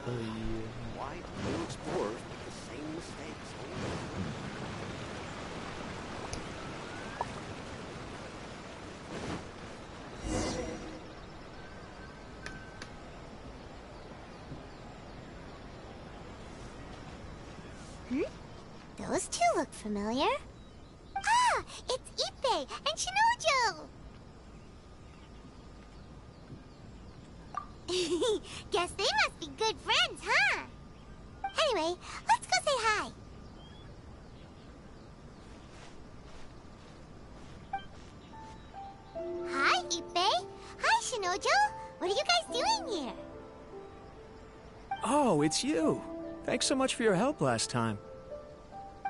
Why do new explorers make the same mistakes? Those two look familiar. Ah! It's Ippei and Shinojo! Guess they must be good friends, huh? Anyway, let's go say hi. Hi, Ippei. Hi, Shinojo. What are you guys doing here? Oh, it's you. Thanks so much for your help last time.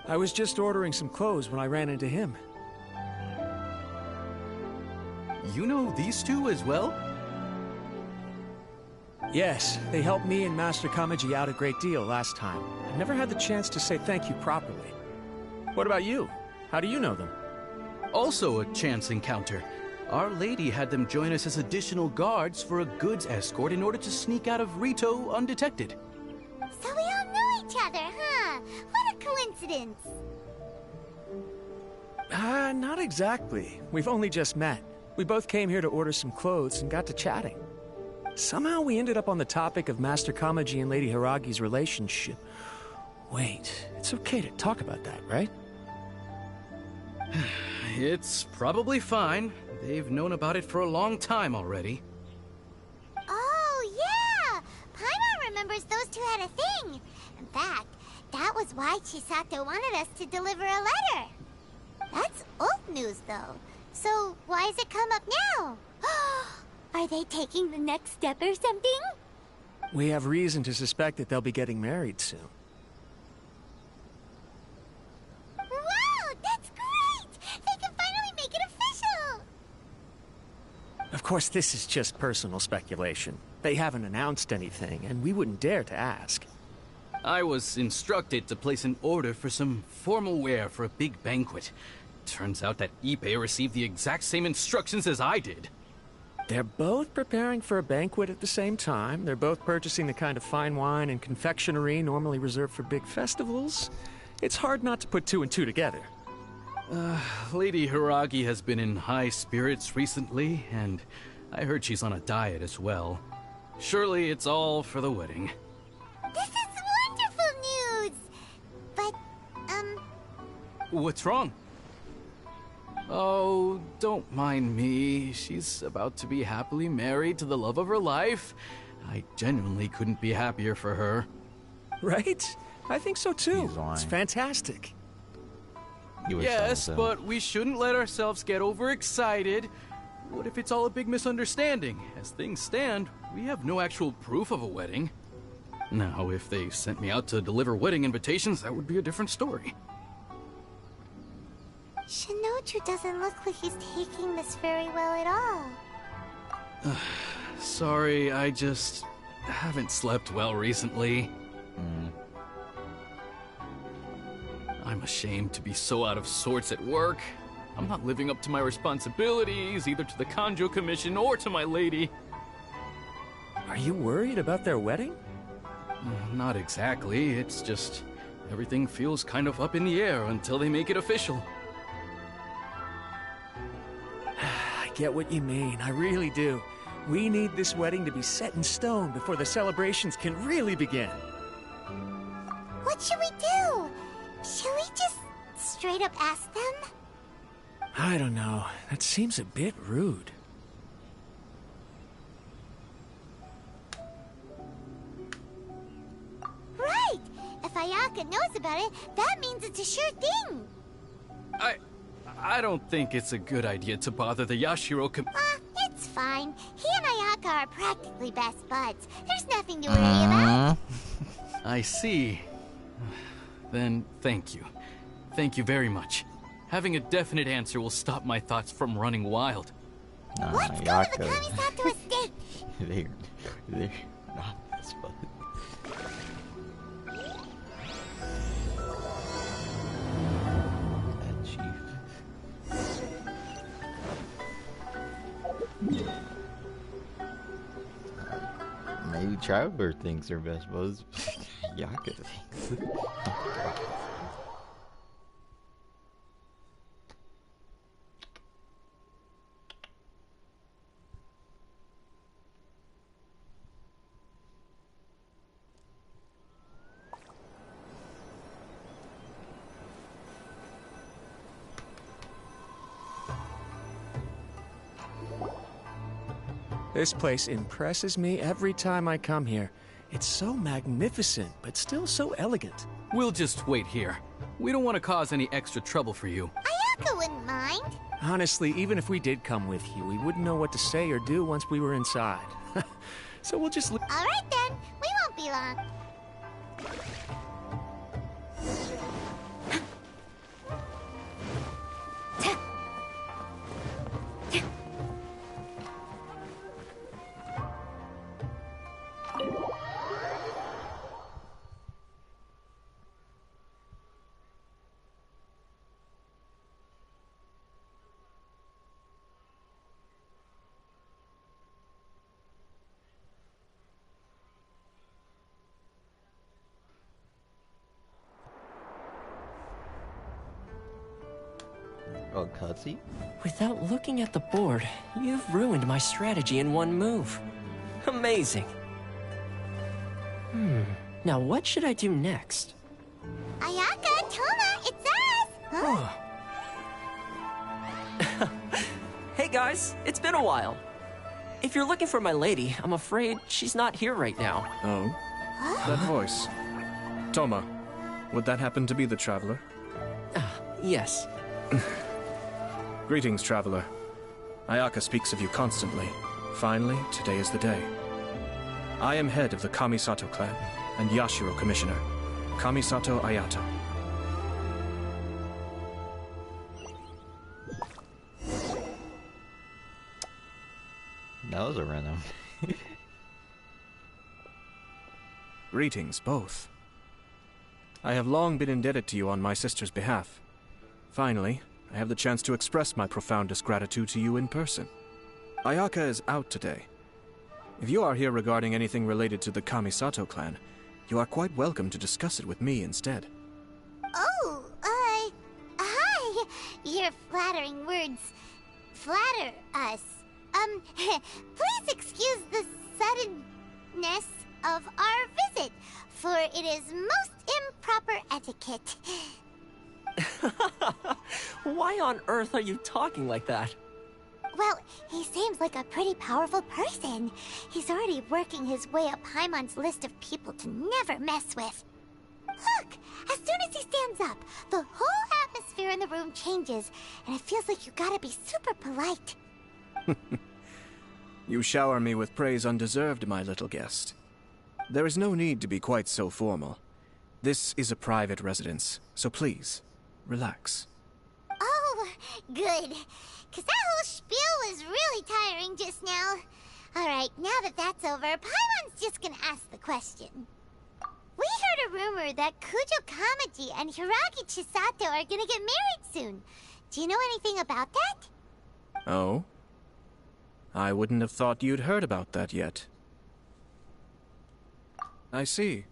I was just ordering some clothes when I ran into him. You know these two as well? Yes, they helped me and Master Kamaji out a great deal last time. I never had the chance to say thank you properly. What about you? How do you know them? Also a chance encounter. Our lady had them join us as additional guards for a goods escort in order to sneak out of Rito undetected. So we all know each other, huh? What a coincidence. Not exactly. We've only just met. We both came here to order some clothes and got to chatting. Somehow we ended up on the topic of Master Kamaji and Lady Hiragi's relationship. Wait, it's okay to talk about that, right? It's probably fine. They've known about it for a long time already. Oh, yeah! Paimon remembers those two had a thing. In fact, that was why Chisato wanted us to deliver a letter. That's old news, though. So why has it come up now? Are they taking the next step or something? We have reason to suspect that they'll be getting married soon. Wow, that's great! They can finally make it official! Of course, this is just personal speculation. They haven't announced anything, and we wouldn't dare to ask. I was instructed to place an order for some formal wear for a big banquet. Turns out that Ippei received the exact same instructions as I did. They're both preparing for a banquet at the same time. They're both purchasing the kind of fine wine and confectionery normally reserved for big festivals. It's hard not to put two and two together. Lady Hiragi has been in high spirits recently, and I heard she's on a diet as well. Surely it's all for the wedding. This is wonderful news! But, What's wrong? Oh, don't mind me. She's about to be happily married to the love of her life. I genuinely couldn't be happier for her. Right? I think so too. He's lying. It's fantastic. Yes, but we shouldn't let ourselves get overexcited. What if it's all a big misunderstanding? As things stand, we have no actual proof of a wedding. Now, if they sent me out to deliver wedding invitations, that would be a different story. Shinoju doesn't look like he's taking this very well at all. Sorry, I just haven't slept well recently. I'm ashamed to be so out of sorts at work. I'm not living up to my responsibilities, either to the Kanjo Commission or to my lady. Are you worried about their wedding? Not exactly, it's just everything feels kind of up in the air until they make it official. I get what you mean, I really do. We need this wedding to be set in stone before the celebrations can really begin. What should we do? Should we just straight up ask them? I don't know. That seems a bit rude. Right! If Ayaka knows about it, that means it's a sure thing. I don't think it's a good idea to bother the Yashiro It's fine. He and Ayaka are practically best buds. There's nothing to worry about. I see. Then thank you. Thank you very much. Having a definite answer will stop my thoughts from running wild. Let's go to the Kamisato estate. They're not this bad. That chief. Maybe Traveler thinks are best buds. Yaka thinks. This place impresses me every time I come here. It's so magnificent, but still so elegant. We'll just wait here. We don't want to cause any extra trouble for you. Ayaka wouldn't mind. Honestly, even if we did come with you, we wouldn't know what to say or do once we were inside. So we'll just... All right then, we won't be long. Oh, cutscene? Without looking at the board, you've ruined my strategy in one move. Amazing. Now what should I do next? Ayaka, Toma, it's us! Huh? Hey guys, it's been a while. If you're looking for my lady, I'm afraid she's not here right now. Oh? That voice. Toma, would that happen to be the Traveler? Yes. Greetings, Traveler. Ayaka speaks of you constantly. Finally, today is the day. I am head of the Kamisato clan and Yashiro Commissioner, Kamisato Ayato. That was a random. Greetings, both. I have long been indebted to you on my sister's behalf. Finally, I have the chance to express my profoundest gratitude to you in person. Ayaka is out today. If you are here regarding anything related to the Kamisato clan, you are quite welcome to discuss it with me instead. Oh, hi. Your flattering words flatter us. Please excuse the suddenness of our visit, for it is most improper etiquette. Why on earth are you talking like that? Well, he seems like a pretty powerful person. He's already working his way up Paimon's list of people to never mess with. Look! As soon as he stands up, the whole atmosphere in the room changes, and it feels like you gotta be super polite. You shower me with praise undeserved, my little guest. There is no need to be quite so formal. This is a private residence, so please, relax. Oh, good. 'Cause that whole spiel was really tiring just now. Alright, now that that's over, Paimon's just gonna ask the question. We heard a rumor that Kujo Kamaji and Hiragi Chisato are gonna get married soon. Do you know anything about that? Oh? I wouldn't have thought you'd heard about that yet. I see.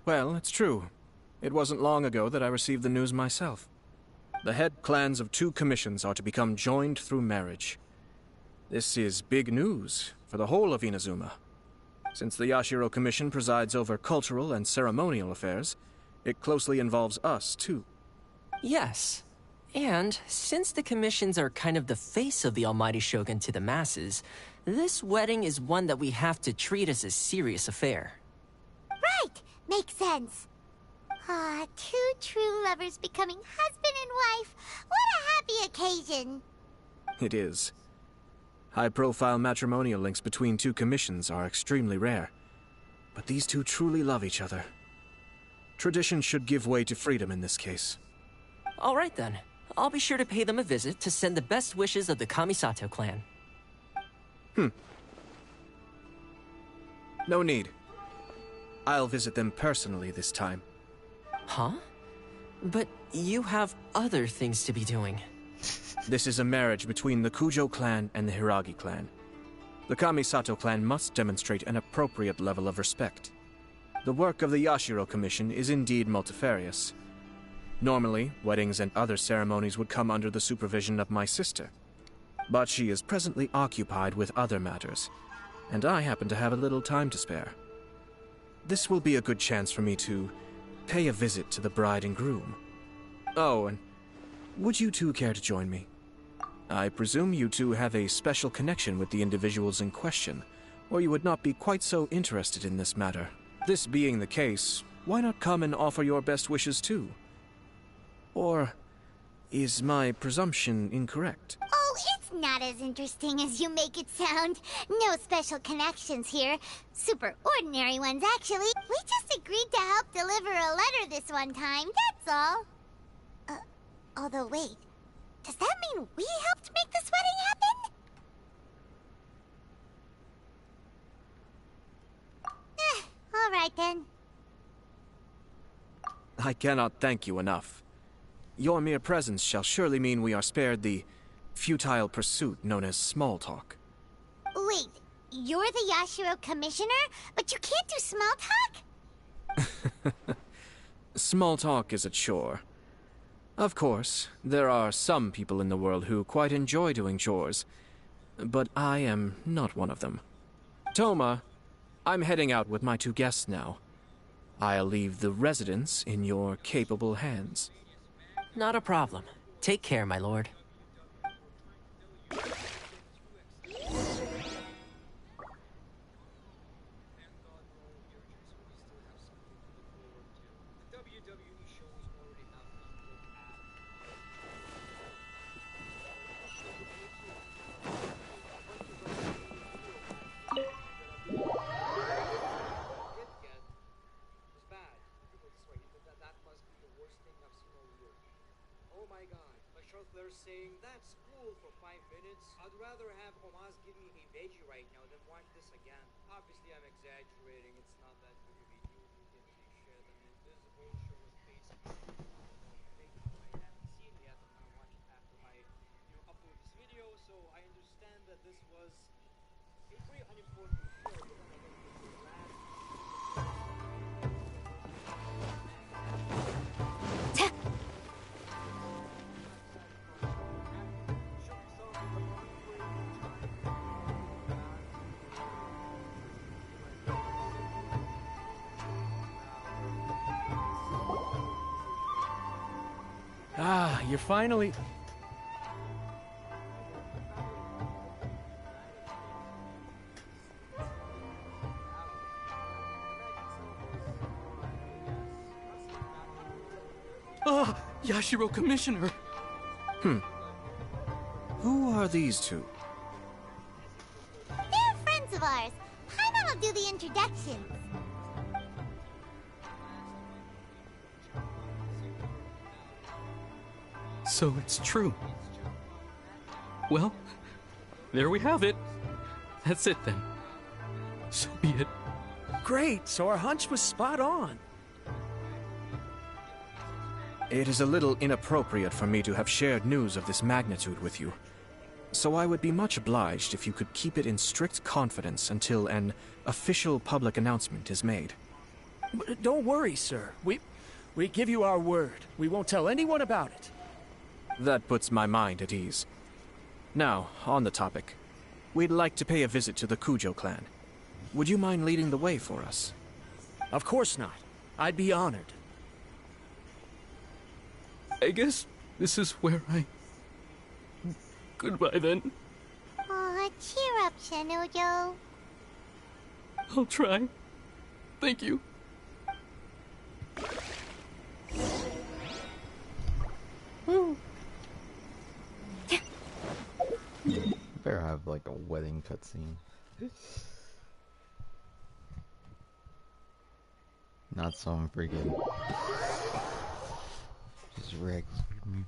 Well, it's true. It wasn't long ago that I received the news myself. The head clans of 2 commissions are to become joined through marriage. This is big news for the whole of Inazuma. Since the Yashiro Commission presides over cultural and ceremonial affairs, it closely involves us, too. Yes. And since the commissions are kind of the face of the Almighty Shogun to the masses, this wedding is one that we have to treat as a serious affair. Right! Makes sense. Ah, 2 true lovers becoming husband and wife. What a happy occasion. It is. High-profile matrimonial links between 2 commissions are extremely rare. But these 2 truly love each other. Tradition should give way to freedom in this case. All right then. I'll be sure to pay them a visit to send the best wishes of the Kamisato clan. No need. I'll visit them personally this time. Huh? But you have other things to be doing. This is a marriage between the Kujo clan and the Hiragi clan. The Kamisato clan must demonstrate an appropriate level of respect. The work of the Yashiro Commission is indeed multifarious. Normally, weddings and other ceremonies would come under the supervision of my sister. But she is presently occupied with other matters, and I happen to have a little time to spare. This will be a good chance for me to pay a visit to the bride and groom. Oh, and would you two care to join me? I presume you two have a special connection with the individuals in question, or you would not be quite so interested in this matter. This being the case, why not come and offer your best wishes too? Or is my presumption incorrect? Oh, it's not as interesting as you make it sound. No special connections here. Super ordinary ones, actually. We just agreed to help deliver a letter this one time, that's all. Although wait, does that mean we helped make this wedding happen? All right then. I cannot thank you enough. Your mere presence shall surely mean we are spared the futile pursuit known as small talk. Wait, you're the Yashiro Commissioner, but you can't do small talk? Small talk is a chore. Of course, there are some people in the world who quite enjoy doing chores, but I am not one of them. Toma, I'm heading out with my two guests now. I'll leave the residence in your capable hands. Not a problem. Take care, my lord. Saying that's cool for 5 minutes. I'd rather have Omas give me a veggie right now than watch this again. Obviously, I'm exaggerating. It's not that big of a deal to give me shit. I mean, this whole show was basically thing I haven't seen yet. I'm gonna watch it after I, upload this video. So I understand that this was a very unimportant show. But then I guess this was last. Ah, you're finally... Ah, Yashiro Commissioner! Who are these two? They're friends of ours. Paimon will do the introductions. So it's true. Well, there we have it. That's it then. So be it. Great, so our hunch was spot on. It is a little inappropriate for me to have shared news of this magnitude with you. So I would be much obliged if you could keep it in strict confidence until an official public announcement is made. Don't worry, sir. We give you our word. We won't tell anyone about it. That puts my mind at ease. Now, on the topic. We'd like to pay a visit to the Kujo clan. Would you mind leading the way for us? Of course not. I'd be honored. I guess this is where I... Goodbye then. Aw, cheer up, Shanojo. I'll try. Thank you. Better have like a wedding cutscene. Not some freaking just regular movie.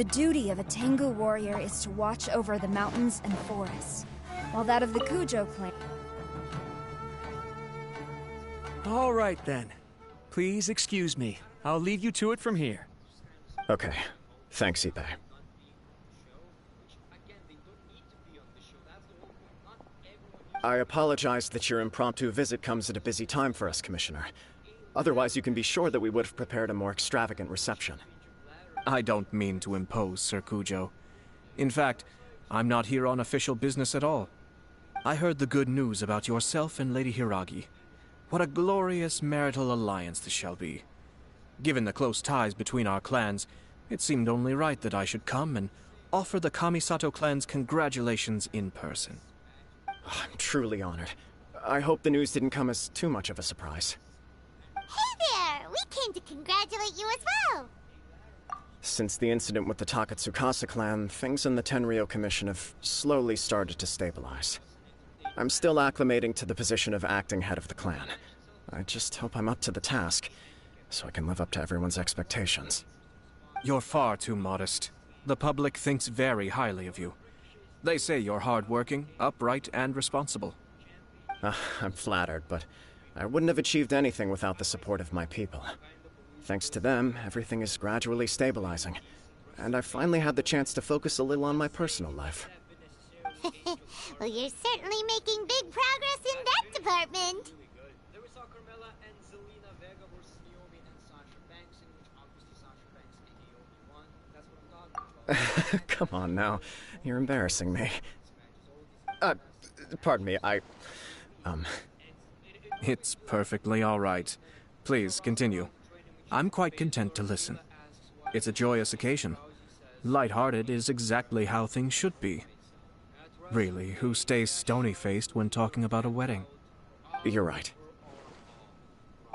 The duty of a Tengu warrior is to watch over the mountains and forests, while that of the Kujo clan... All right, then. Please excuse me. I'll leave you to it from here. Okay. Thanks, Ippei. I apologize that your impromptu visit comes at a busy time for us, Commissioner. Otherwise, you can be sure that we would have prepared a more extravagant reception. I don't mean to impose, Sir Kujo. In fact, I'm not here on official business at all. I heard the good news about yourself and Lady Hiragi. What a glorious marital alliance this shall be. Given the close ties between our clans, it seemed only right that I should come and offer the Kamisato clan's congratulations in person. I'm truly honored. I hope the news didn't come as too much of a surprise. Hey there! We came to congratulate you as well! Since the incident with the Takatsukasa clan, things in the Tenryou Commission have slowly started to stabilize. I'm still acclimating to the position of acting head of the clan. I just hope I'm up to the task, so I can live up to everyone's expectations. You're far too modest. The public thinks very highly of you. They say you're hardworking, upright, and responsible. I'm flattered, but I wouldn't have achieved anything without the support of my people. Thanks to them, everything is gradually stabilizing, and I finally had the chance to focus a little on my personal life. Well, you're certainly making big progress in that department. Then we saw Carmela and Zelina Vega versus Naomi and Sasha Banks, in which obviously Sasha Banks and Naomi won. That's what I'm talking about. Come on now, you're embarrassing me. Pardon me, It's perfectly all right. Please, continue. I'm quite content to listen. It's a joyous occasion. Light-hearted is exactly how things should be. Really, who stays stony-faced when talking about a wedding? You're right.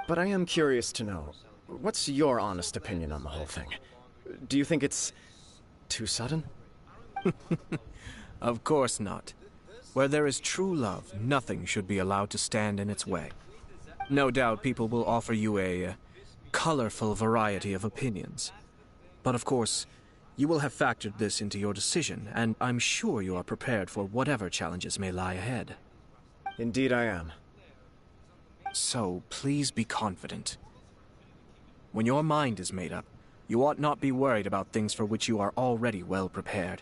But I am curious to know, what's your honest opinion on the whole thing? Do you think it's too sudden? Of course not. Where there is true love, nothing should be allowed to stand in its way. No doubt people will offer you a colorful variety of opinions. But of course, you will have factored this into your decision, and I'm sure you are prepared for whatever challenges may lie ahead. Indeed I am. So, please be confident. When your mind is made up, you ought not be worried about things for which you are already well prepared.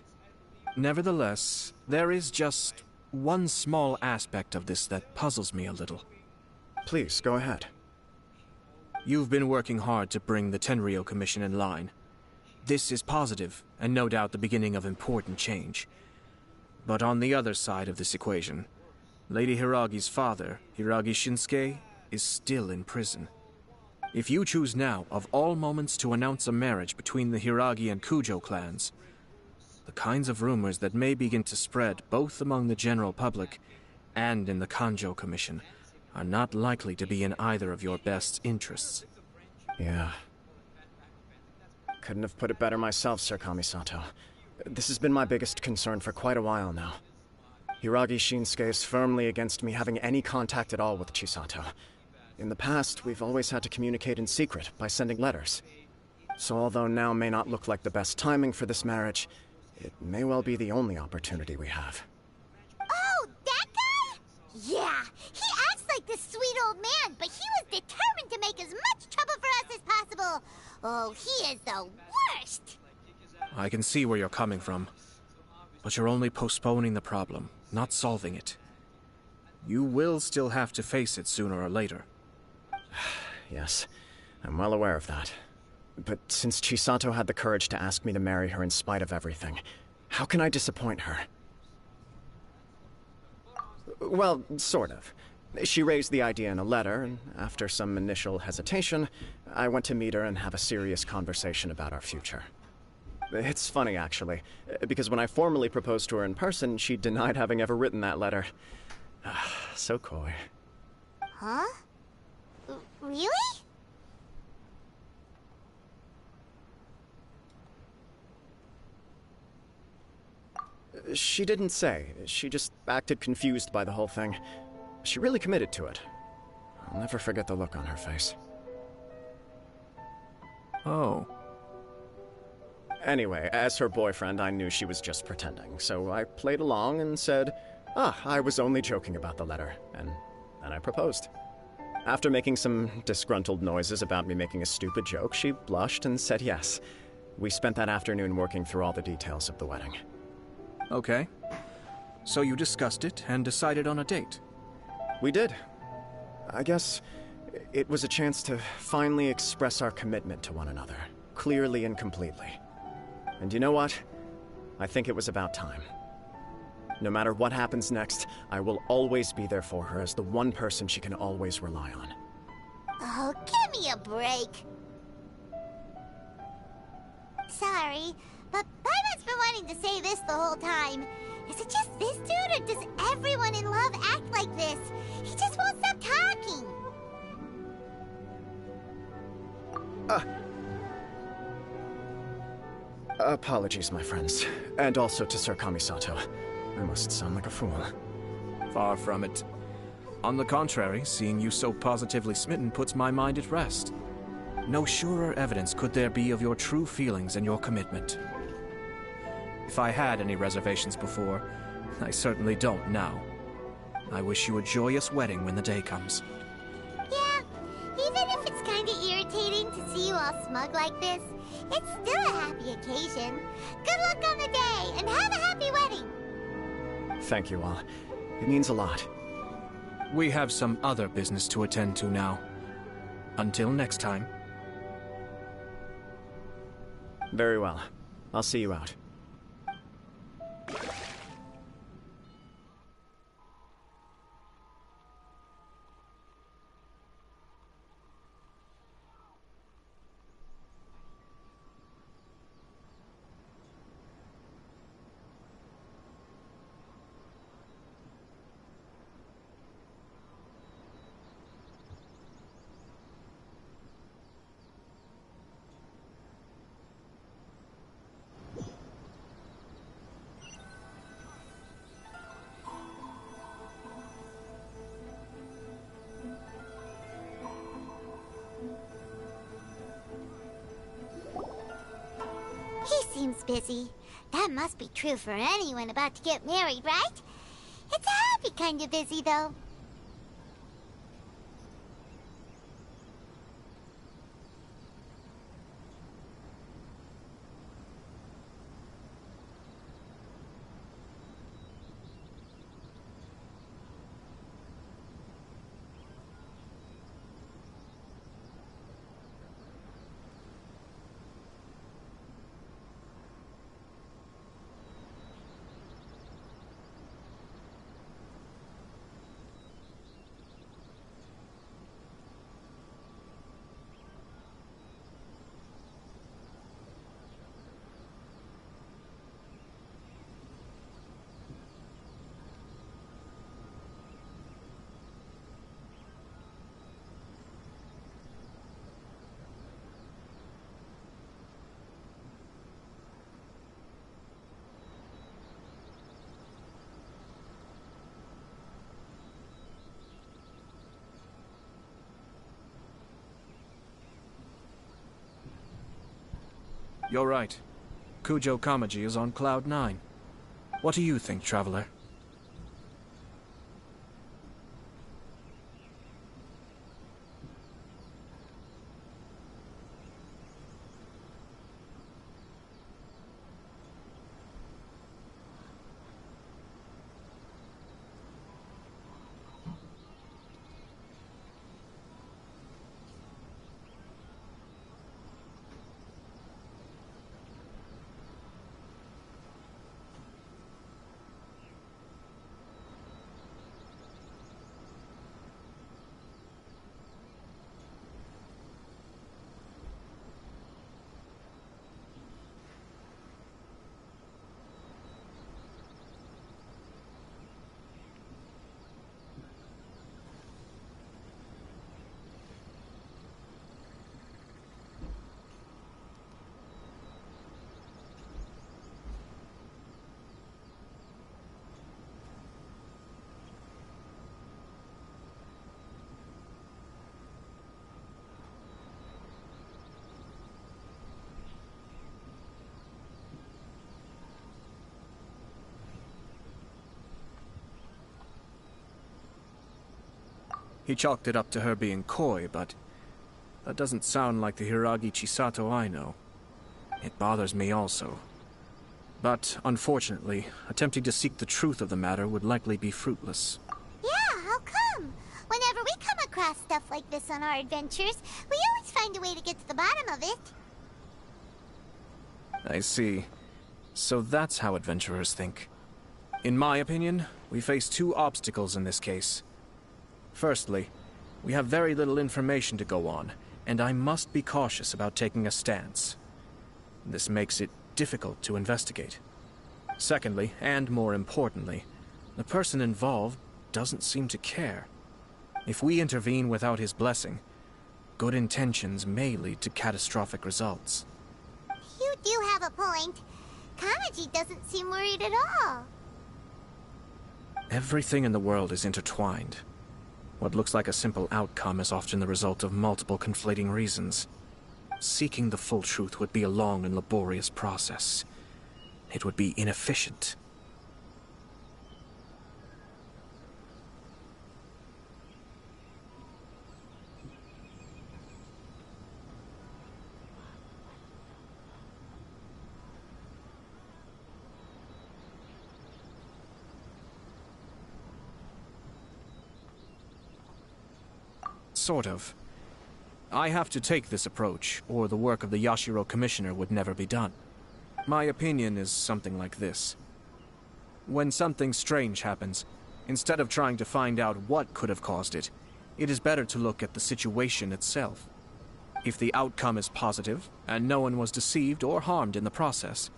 Nevertheless, there is just one small aspect of this that puzzles me a little. Please, go ahead. You've been working hard to bring the Tenryou Commission in line. This is positive, and no doubt the beginning of important change. But on the other side of this equation, Lady Hiragi's father, Hiragi Shinsuke, is still in prison. If you choose now, of all moments, to announce a marriage between the Hiragi and Kujo clans, the kinds of rumors that may begin to spread both among the general public and in the Kanjo Commission are not likely to be in either of your best interests. Yeah. Couldn't have put it better myself, Sir Kamisato. This has been my biggest concern for quite a while now. Hiragi Shinsuke is firmly against me having any contact at all with Chisato. In the past, we've always had to communicate in secret by sending letters. So although now may not look like the best timing for this marriage, it may well be the only opportunity we have. Oh, that guy? Yeah, he acts like this sweet old man, but he was determined to make as much trouble for us as possible. Oh, he is the worst! I can see where you're coming from. But you're only postponing the problem, not solving it. You will still have to face it sooner or later. Yes, I'm well aware of that. But since Chisato had the courage to ask me to marry her in spite of everything, how can I disappoint her? Well, sort of. She raised the idea in a letter, and after some initial hesitation, I went to meet her and have a serious conversation about our future. It's funny, actually, because when I formally proposed to her in person, she denied having ever written that letter. So coy. Huh? Really? She didn't say. She just acted confused by the whole thing. She really committed to it. I'll never forget the look on her face. Oh. Anyway, as her boyfriend, I knew she was just pretending, so I played along and said, I was only joking about the letter, and then I proposed. After making some disgruntled noises about me making a stupid joke, she blushed and said yes. We spent that afternoon working through all the details of the wedding. Okay. So you discussed it and decided on a date? We did. I guess it was a chance to finally express our commitment to one another, clearly and completely. And you know what? I think it was about time. No matter what happens next, I will always be there for her as the one person she can always rely on. Oh, give me a break. Sorry, but Paimon's been wanting to say this the whole time. Is it just this dude, or does everyone in love act like this? He just won't stop talking. Apologies, my friends. And also to Sir Kamisato. I must sound like a fool. Far from it. On the contrary, seeing you so positively smitten puts my mind at rest. No surer evidence could there be of your true feelings and your commitment. If I had any reservations before, I certainly don't now. I wish you a joyous wedding when the day comes. Yeah, even if it's kinda irritating to see you all smug like this, it's still a happy occasion. Good luck on the day, and have a happy wedding! Thank you all. It means a lot. We have some other business to attend to now. Until next time. Very well. I'll see you out. He seems busy. That must be true for anyone about to get married, right? It's a happy kind of busy, though. You're right. Kujo Kamaji is on Cloud 9. What do you think, Traveler? He chalked it up to her being coy, but that doesn't sound like the Hiragi Chisato I know. It bothers me also. But, unfortunately, attempting to seek the truth of the matter would likely be fruitless. Yeah, how come? Whenever we come across stuff like this on our adventures, we always find a way to get to the bottom of it. I see. So that's how adventurers think. In my opinion, we face two obstacles in this case. Firstly, we have very little information to go on, and I must be cautious about taking a stance. This makes it difficult to investigate. Secondly, and more importantly, the person involved doesn't seem to care. If we intervene without his blessing, good intentions may lead to catastrophic results. You do have a point. Kamaji doesn't seem worried at all. Everything in the world is intertwined. What looks like a simple outcome is often the result of multiple conflating reasons. Seeking the full truth would be a long and laborious process. It would be inefficient. Sort of. I have to take this approach, or the work of the Yashiro Commissioner would never be done. My opinion is something like this. When something strange happens, instead of trying to find out what could have caused it, it is better to look at the situation itself. If the outcome is positive, and no one was deceived or harmed in the process,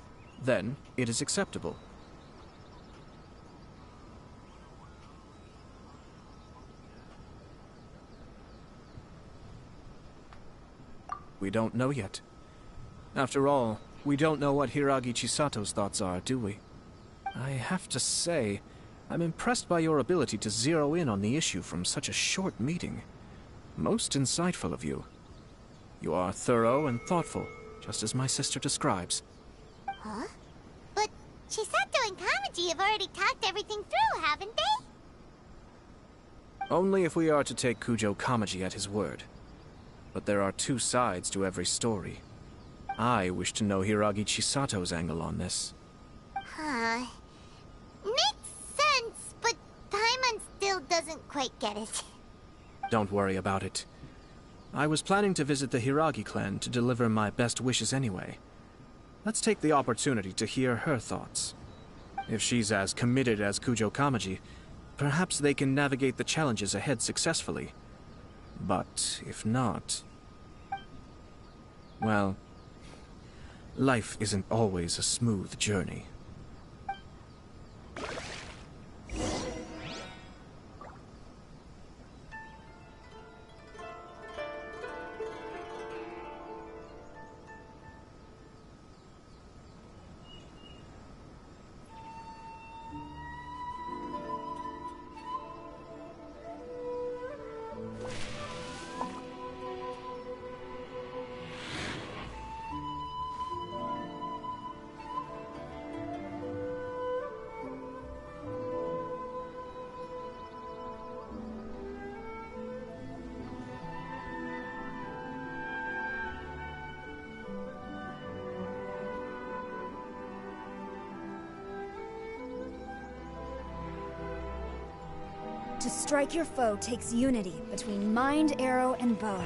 then it is acceptable. We don't know yet. After all, we don't know what Hiragi Chisato's thoughts are, do we? I have to say, I'm impressed by your ability to zero in on the issue from such a short meeting. Most insightful of you. You are thorough and thoughtful, just as my sister describes. Huh? But Chisato and Kamaji have already talked everything through, haven't they? Only if we are to take Kujo Kamaji at his word. But there are two sides to every story. I wish to know Hiragi Chisato's angle on this. Huh. Makes sense, but Paimon still doesn't quite get it. Don't worry about it. I was planning to visit the Hiragi clan to deliver my best wishes anyway. Let's take the opportunity to hear her thoughts. If she's as committed as Kujo Kamaji, perhaps they can navigate the challenges ahead successfully. But if not... well, life isn't always a smooth journey. To strike your foe takes unity between mind, arrow, and bow.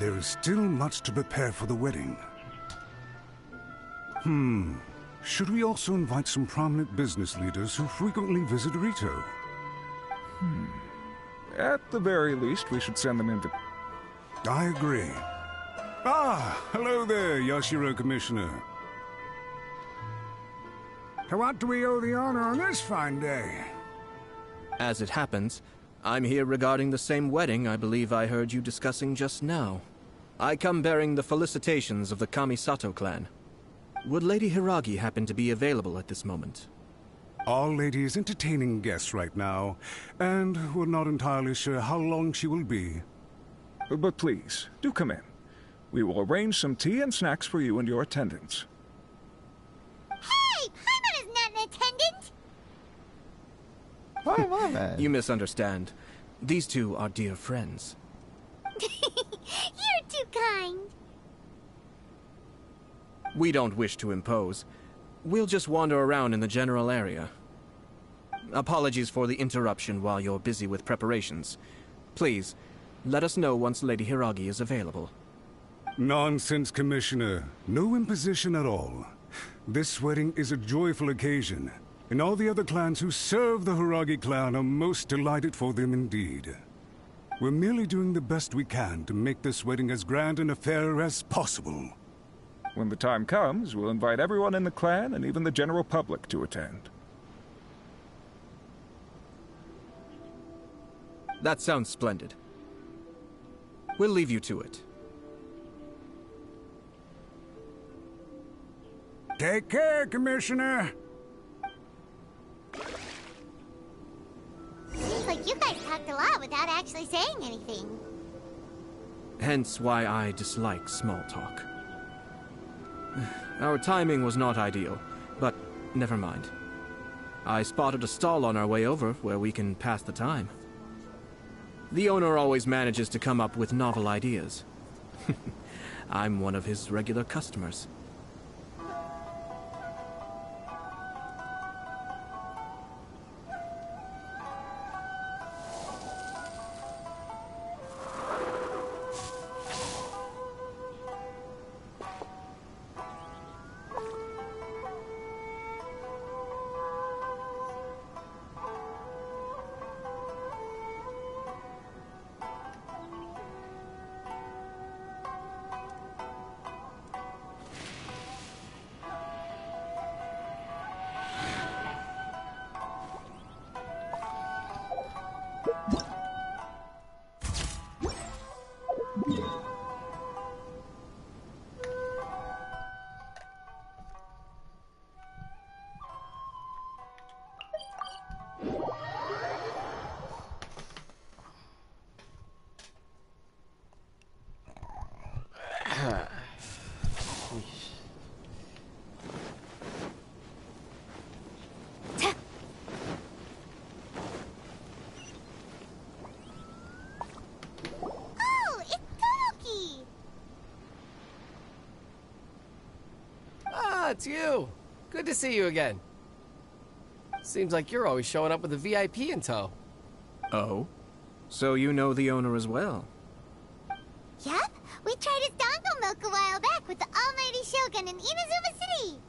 there is still much to prepare for the wedding. Should we also invite some prominent business leaders who frequently visit Rito? At the very least, we should send them into... I agree. Ah, hello there, Yashiro Commissioner. To what do we owe the honor on this fine day? As it happens, I'm here regarding the same wedding I believe I heard you discussing just now. I come bearing the felicitations of the Kamisato clan. Would Lady Hiragi happen to be available at this moment? Our lady is entertaining guests right now, and we're not entirely sure how long she will be. But please, do come in. We will arrange some tea and snacks for you and your attendants. Hey! Paimon is not an attendant! Why am I mad? You misunderstand. These two are dear friends. You're too kind. We don't wish to impose. We'll just wander around in the general area. Apologies for the interruption while you're busy with preparations. Please, let us know once Lady Hiragi is available. Nonsense, Commissioner. No imposition at all. This wedding is a joyful occasion, and all the other clans who serve the Hiragi clan are most delighted for them indeed. We're merely doing the best we can to make this wedding as grand an affair as possible. When the time comes, we'll invite everyone in the clan and even the general public to attend. That sounds splendid. We'll leave you to it. Take care, Commissioner. Seems like you guys talked a lot without actually saying anything. Hence why I dislike small talk. Our timing was not ideal, but never mind. I spotted a stall on our way over where we can pass the time. The owner always manages to come up with novel ideas. I'm one of his regular customers. Oh, it's Toki! Ah, it's you. Good to see you again. Seems like you're always showing up with a VIP in tow. Oh? So you know the owner as well? Yup, we tried his dango milk a while back with the almighty Shogun in Inazuma City.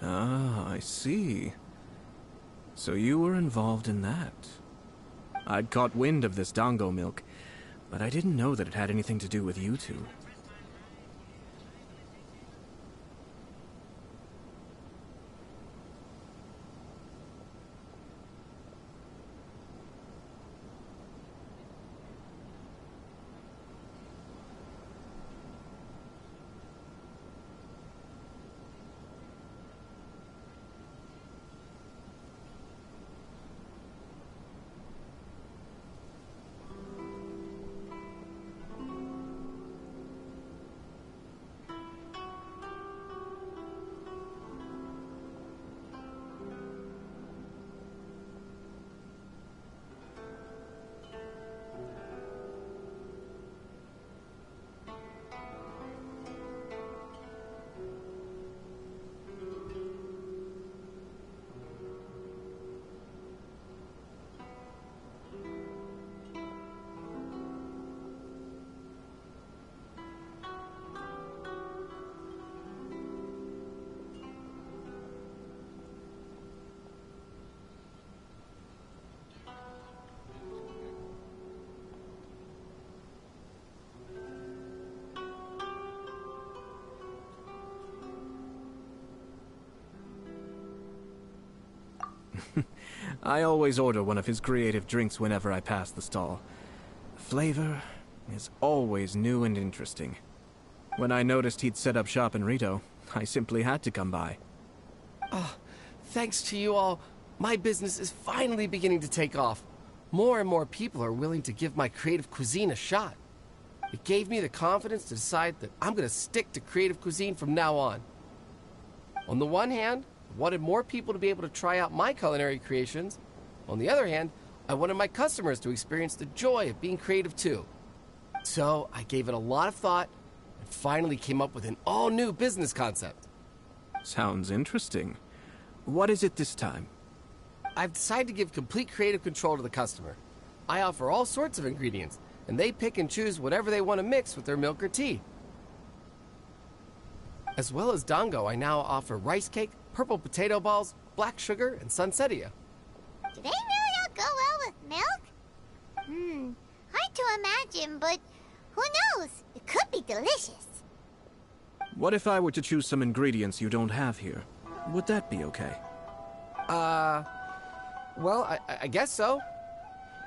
Ah, I see. So you were involved in that. I'd caught wind of this dango milk, but I didn't know that it had anything to do with you two. I always order one of his creative drinks whenever I pass the stall. The flavor is always new and interesting. When I noticed he'd set up shop in Rito, I simply had to come by. Oh, thanks to you all, my business is finally beginning to take off. More and more people are willing to give my creative cuisine a shot. It gave me the confidence to decide that I'm going to stick to creative cuisine from now on. On the one hand, I wanted more people to be able to try out my culinary creations. On the other hand, I wanted my customers to experience the joy of being creative too. So I gave it a lot of thought and finally came up with an all-new business concept. Sounds interesting. What is it this time? I've decided to give complete creative control to the customer. I offer all sorts of ingredients, and they pick and choose whatever they want to mix with their milk or tea. As well as dango, I now offer rice cake, purple potato balls, black sugar, and sunsettia. Do they really all go well with milk? Hard to imagine, but who knows? It could be delicious. What if I were to choose some ingredients you don't have here? Would that be okay? Well, I guess so.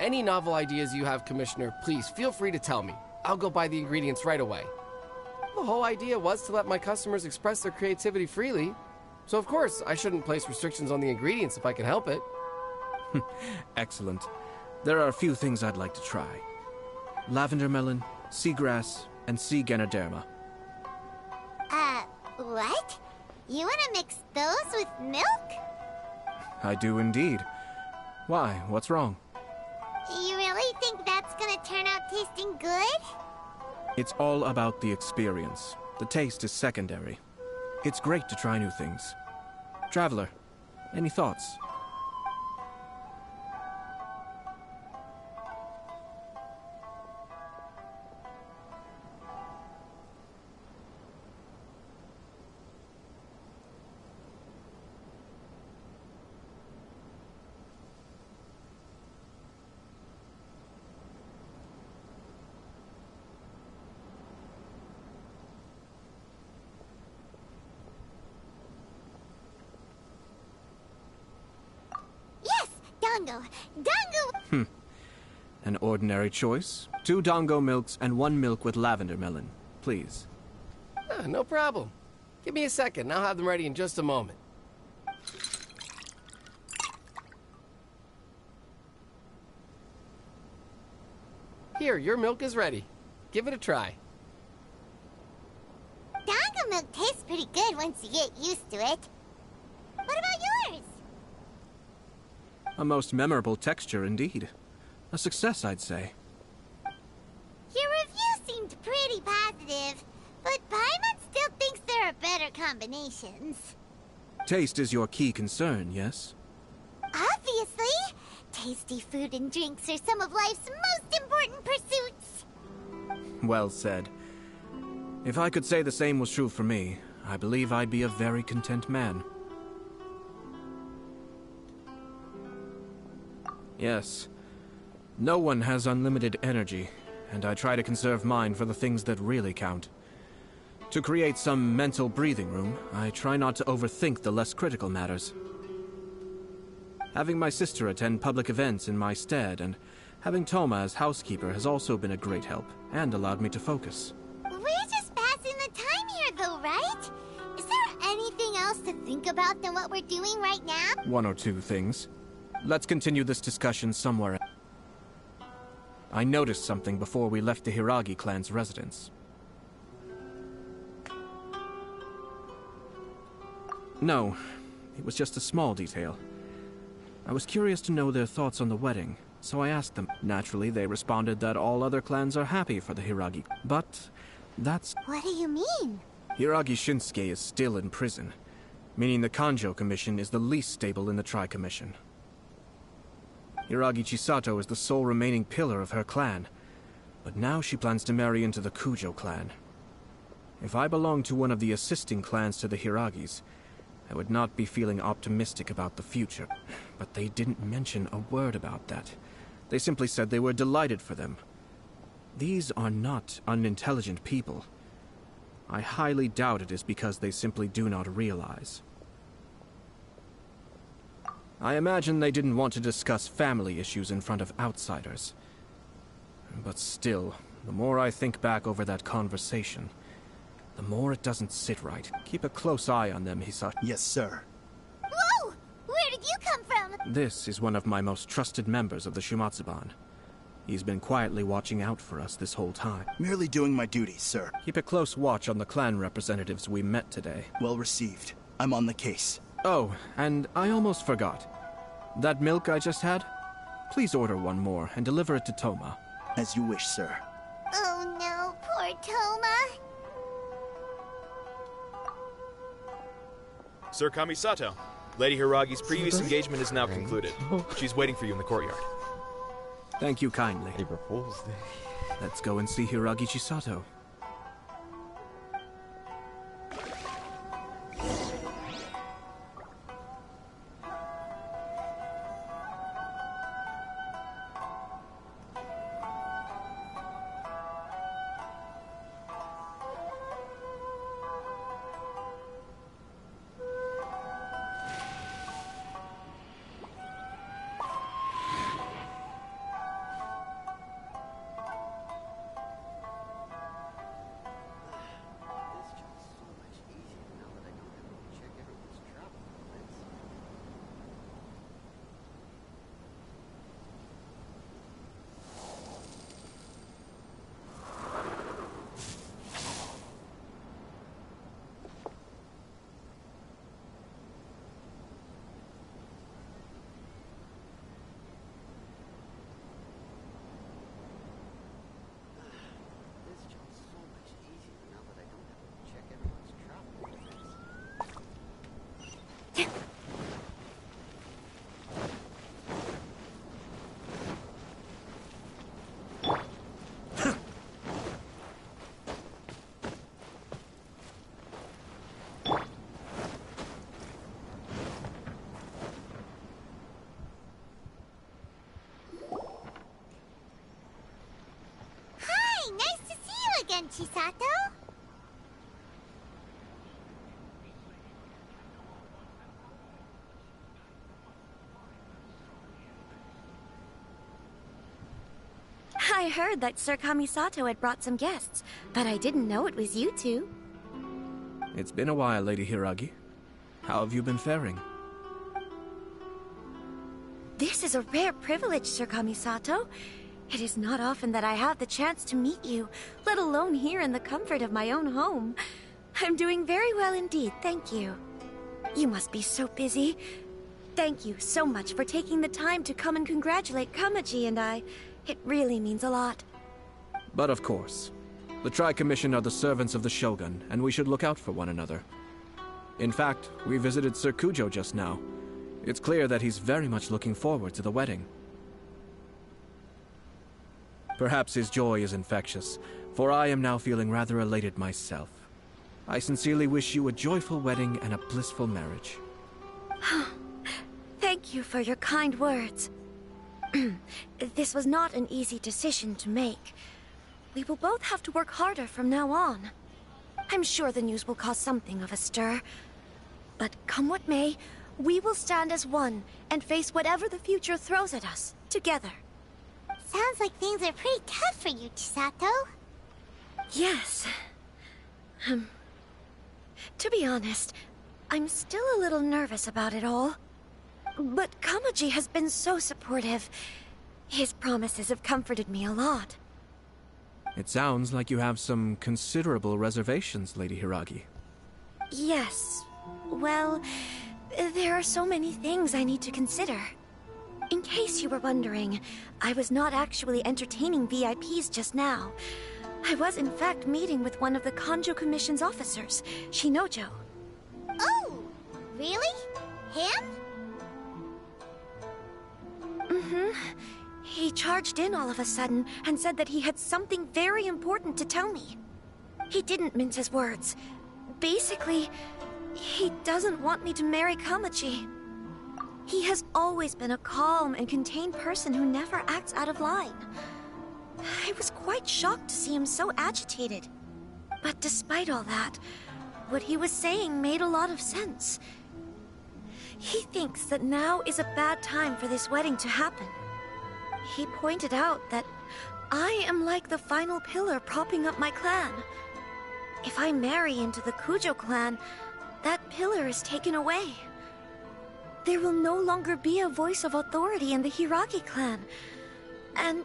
Any novel ideas you have, Commissioner, please feel free to tell me. I'll go buy the ingredients right away. The whole idea was to let my customers express their creativity freely. So of course, I shouldn't place restrictions on the ingredients if I can help it. Excellent. There are a few things I'd like to try. Lavender melon, seagrass, and sea Ganoderma. What? You want to mix those with milk? I do indeed. Why? What's wrong? You really think that's gonna turn out tasting good? It's all about the experience. The taste is secondary. It's great to try new things. Traveler, any thoughts? Dango! Dango! An ordinary choice. 2 dango milks and 1 milk with lavender melon, please. No problem. Give me a second, I'll have them ready in just a moment. Here, your milk is ready. Give it a try. Dango milk tastes pretty good once you get used to it. What about yours? A most memorable texture indeed. A success, I'd say. Your review seemed pretty positive, but Paimon still thinks there are better combinations. Taste is your key concern, yes? Obviously! Tasty food and drinks are some of life's most important pursuits. Well said. If I could say the same was true for me, I believe I'd be a very content man. Yes. No one has unlimited energy, and I try to conserve mine for the things that really count. To create some mental breathing room, I try not to overthink the less critical matters. Having my sister attend public events in my stead, and having Toma as housekeeper has also been a great help, and allowed me to focus. We're just passing the time here, though, right? Is there anything else to think about than what we're doing right now? 1 or 2 things. Let's continue this discussion somewhere else. I noticed something before we left the Hiragi clan's residence. No, it was just a small detail. I was curious to know their thoughts on the wedding, so I asked them. Naturally, they responded that all other clans are happy for the Hiragi, but that's... What do you mean? Hiragi Shinsuke is still in prison, meaning the Kanjo Commission is the least stable in the Tri-Commission. Hiragi Chisato is the sole remaining pillar of her clan, but now she plans to marry into the Kujo clan. If I belonged to one of the assisting clans to the Hiragis, I would not be feeling optimistic about the future. But they didn't mention a word about that. They simply said they were delighted for them. These are not unintelligent people. I highly doubt it is because they simply do not realize. I imagine they didn't want to discuss family issues in front of outsiders. But still, the more I think back over that conversation, the more it doesn't sit right. Keep a close eye on them, Hisato. Yes, sir. Whoa! Where did you come from? This is one of my most trusted members of the Shumatsuban. He's been quietly watching out for us this whole time. Merely doing my duties, sir. Keep a close watch on the clan representatives we met today. Well received. I'm on the case. Oh, and I almost forgot. That milk I just had? Please order one more and deliver it to Toma. As you wish, sir. Oh no, poor Toma. Sir Kamisato, Lady Hiragi's previous engagement is now concluded. She's waiting for you in the courtyard. Thank you kindly. He proposed. Let's go and see Hiragi Chisato. Chisato? I heard that Sir Kamisato had brought some guests, but I didn't know it was you two. It's been a while, Lady Hiragi. How have you been faring? This is a rare privilege, Sir Kamisato. It is not often that I have the chance to meet you, let alone here in the comfort of my own home. I'm doing very well indeed, thank you. You must be so busy. Thank you so much for taking the time to come and congratulate Kamaji and I. It really means a lot. But of course. The Tri-Commission are the servants of the Shogun, and we should look out for one another. In fact, we visited Sir Kujo just now. It's clear that he's very much looking forward to the wedding. Perhaps his joy is infectious, for I am now feeling rather elated myself. I sincerely wish you a joyful wedding and a blissful marriage. Thank you for your kind words. This was not an easy decision to make. We will both have to work harder from now on. I'm sure the news will cause something of a stir. But come what may, we will stand as one and face whatever the future throws at us, together. Sounds like things are pretty tough for you, Chisato. Yes. To be honest, I'm still a little nervous about it all. But Kamaji has been so supportive. His promises have comforted me a lot. It sounds like you have some considerable reservations, Lady Hiragi. Yes. Well, there are so many things I need to consider. In case you were wondering, I was not actually entertaining VIPs just now. I was in fact meeting with one of the Kanjo Commission's officers, Shinojo. Oh, really? Him? Mm-hmm. He charged in all of a sudden and said that he had something very important to tell me. He didn't mince his words. Basically, he doesn't want me to marry Kamaji. He has always been a calm and contained person who never acts out of line. I was quite shocked to see him so agitated. But despite all that, what he was saying made a lot of sense. He thinks that now is a bad time for this wedding to happen. He pointed out that I am like the final pillar propping up my clan. If I marry into the Kujo clan, that pillar is taken away. There will no longer be a voice of authority in the Hiragi clan. And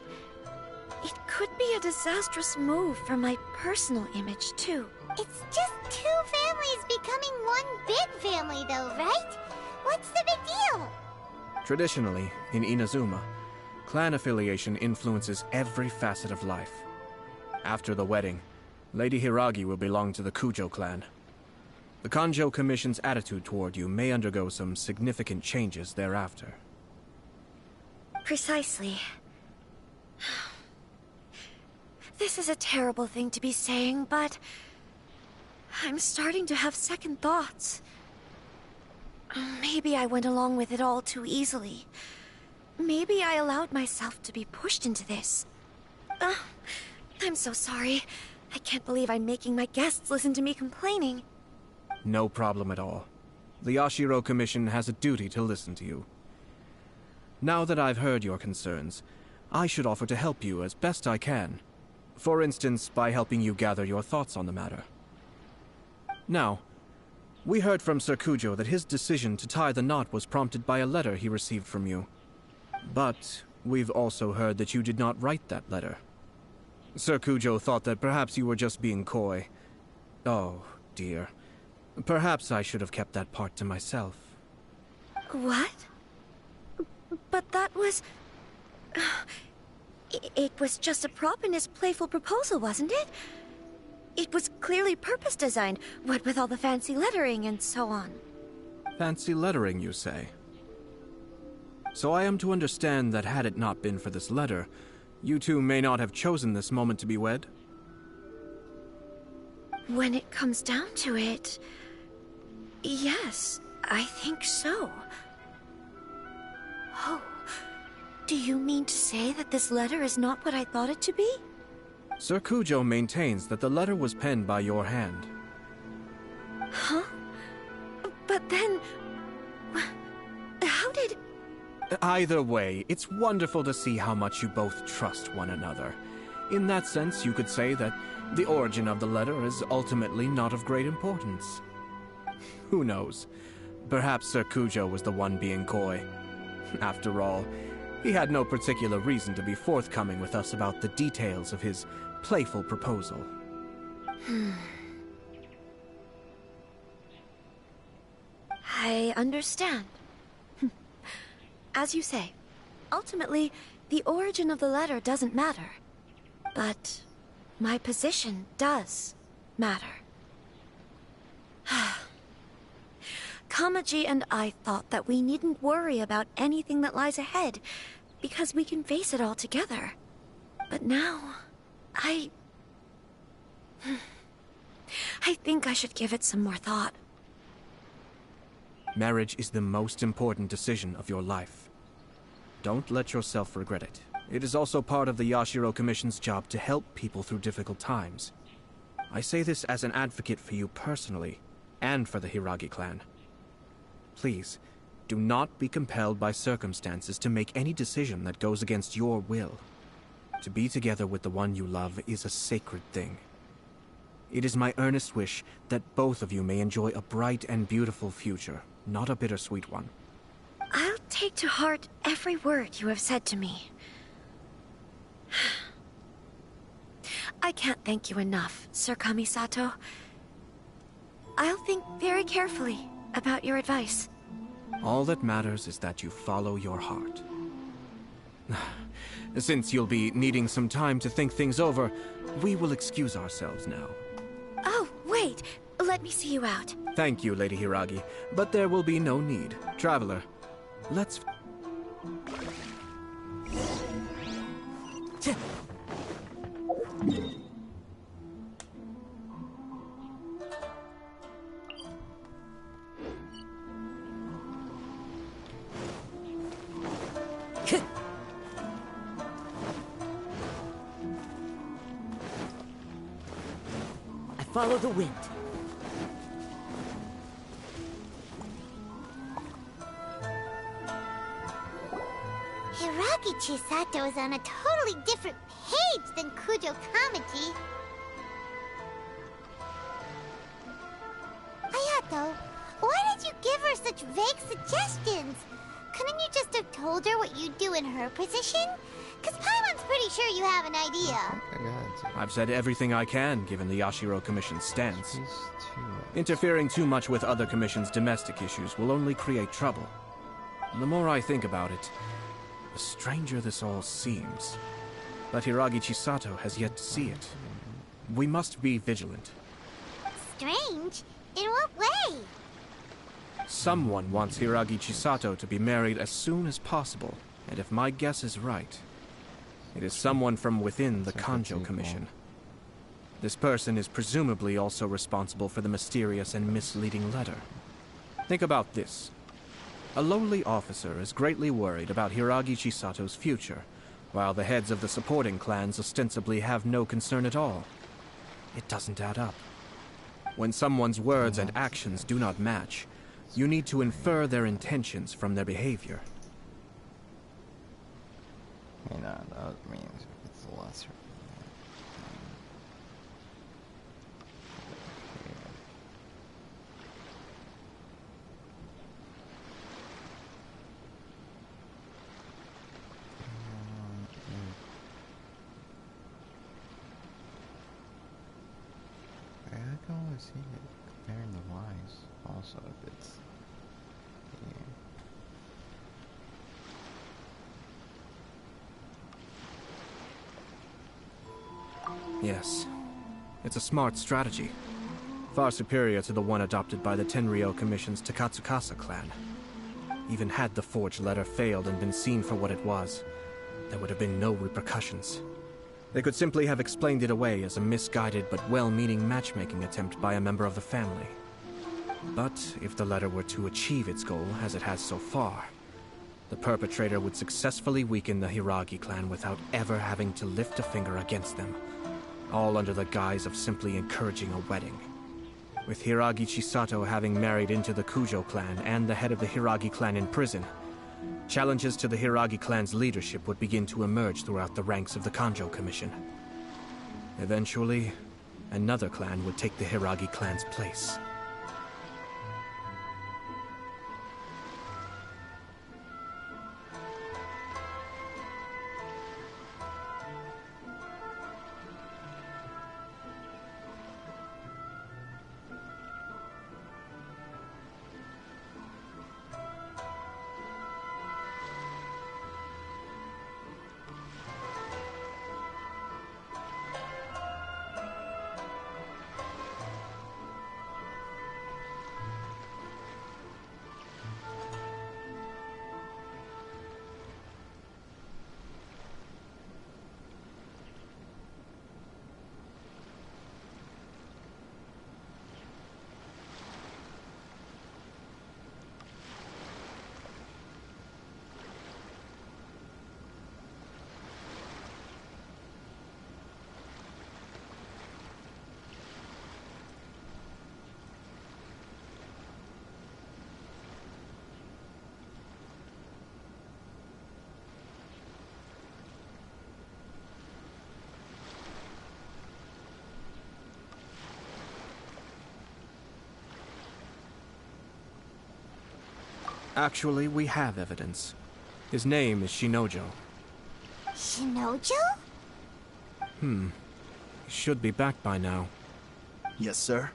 it could be a disastrous move for my personal image, too. It's just two families becoming one big family, though, right? What's the big deal? Traditionally, in Inazuma, clan affiliation influences every facet of life. After the wedding, Lady Hiragi will belong to the Kujo clan. The Kanjo Commission's attitude toward you may undergo some significant changes thereafter. Precisely. This is a terrible thing to be saying, but I'm starting to have second thoughts. Maybe I went along with it all too easily. Maybe I allowed myself to be pushed into this. I'm so sorry. I can't believe I'm making my guests listen to me complaining. No problem at all. The Yashiro Commission has a duty to listen to you. Now that I've heard your concerns, I should offer to help you as best I can. For instance, by helping you gather your thoughts on the matter. Now, we heard from Sir Kujo that his decision to tie the knot was prompted by a letter he received from you. But we've also heard that you did not write that letter. Sir Kujo thought that perhaps you were just being coy. Oh, dear. Perhaps I should have kept that part to myself. What? But that was... It was just a prop in his playful proposal, wasn't it? It was clearly purpose-designed, what with all the fancy lettering and so on. Fancy lettering, you say? So I am to understand that had it not been for this letter, you two may not have chosen this moment to be wed? When it comes down to it... yes, I think so. Oh, do you mean to say that this letter is not what I thought it to be? Sir Kujo maintains that the letter was penned by your hand. Huh? But then... how did... Either way, it's wonderful to see how much you both trust one another. In that sense, you could say that the origin of the letter is ultimately not of great importance. Who knows? Perhaps Sir Kujo was the one being coy. After all, he had no particular reason to be forthcoming with us about the details of his playful proposal. I understand. As you say, ultimately, the origin of the letter doesn't matter. But my position does matter. Kamaji and I thought that we needn't worry about anything that lies ahead, because we can face it all together. But now, I think I should give it some more thought. Marriage is the most important decision of your life. Don't let yourself regret it. It is also part of the Yashiro Commission's job to help people through difficult times. I say this as an advocate for you personally, and for the Hiragi clan. Please, do not be compelled by circumstances to make any decision that goes against your will. To be together with the one you love is a sacred thing. It is my earnest wish that both of you may enjoy a bright and beautiful future, not a bittersweet one. I'll take to heart every word you have said to me. I can't thank you enough, Sir Kamisato. I'll think very carefully about your advice. All that matters is that you follow your heart. Since you'll be needing some time to think things over, we will excuse ourselves now. Oh, wait. Let me see you out. Thank you, Lady Hiragi, but there will be no need. Traveler, let's... Follow the wind. Chisato's on a totally different page than Kujo Kamaji. Ayato, why did you give her such vague suggestions? Couldn't you just have told her what you'd do in her position? Because Paimon's pretty sure you have an idea. I've said everything I can, given the Yashiro Commission's stance. Interfering too much with other commission's domestic issues will only create trouble. The more I think about it, the stranger this all seems. But Hiragi Chisato has yet to see it. We must be vigilant. Strange? In what way? Someone wants Hiragi Chisato to be married as soon as possible, and if my guess is right, it is someone from within the Kanjo Commission. This person is presumably also responsible for the mysterious and misleading letter. Think about this. A lowly officer is greatly worried about Hiragi Chisato's future, while the heads of the supporting clans ostensibly have no concern at all. It doesn't add up. When someone's words and actions do not match, you need to infer their intentions from their behavior. I mean, that means it's lesser. I can always see it comparing the lines also if it's Yes. It's a smart strategy. Far superior to the one adopted by the Tenryou Commission's Takatsukasa clan. Even had the forged letter failed and been seen for what it was, there would have been no repercussions. They could simply have explained it away as a misguided but well-meaning matchmaking attempt by a member of the family. But if the letter were to achieve its goal, as it has so far, the perpetrator would successfully weaken the Hiragi clan without ever having to lift a finger against them, all under the guise of simply encouraging a wedding. With Hiragi Chisato having married into the Kujo clan and the head of the Hiragi clan in prison, challenges to the Hiragi clan's leadership would begin to emerge throughout the ranks of the Kanjo Commission. Eventually, another clan would take the Hiragi clan's place. Actually, we have evidence. His name is Shinojo. Shinojo? He should be back by now. Yes, sir.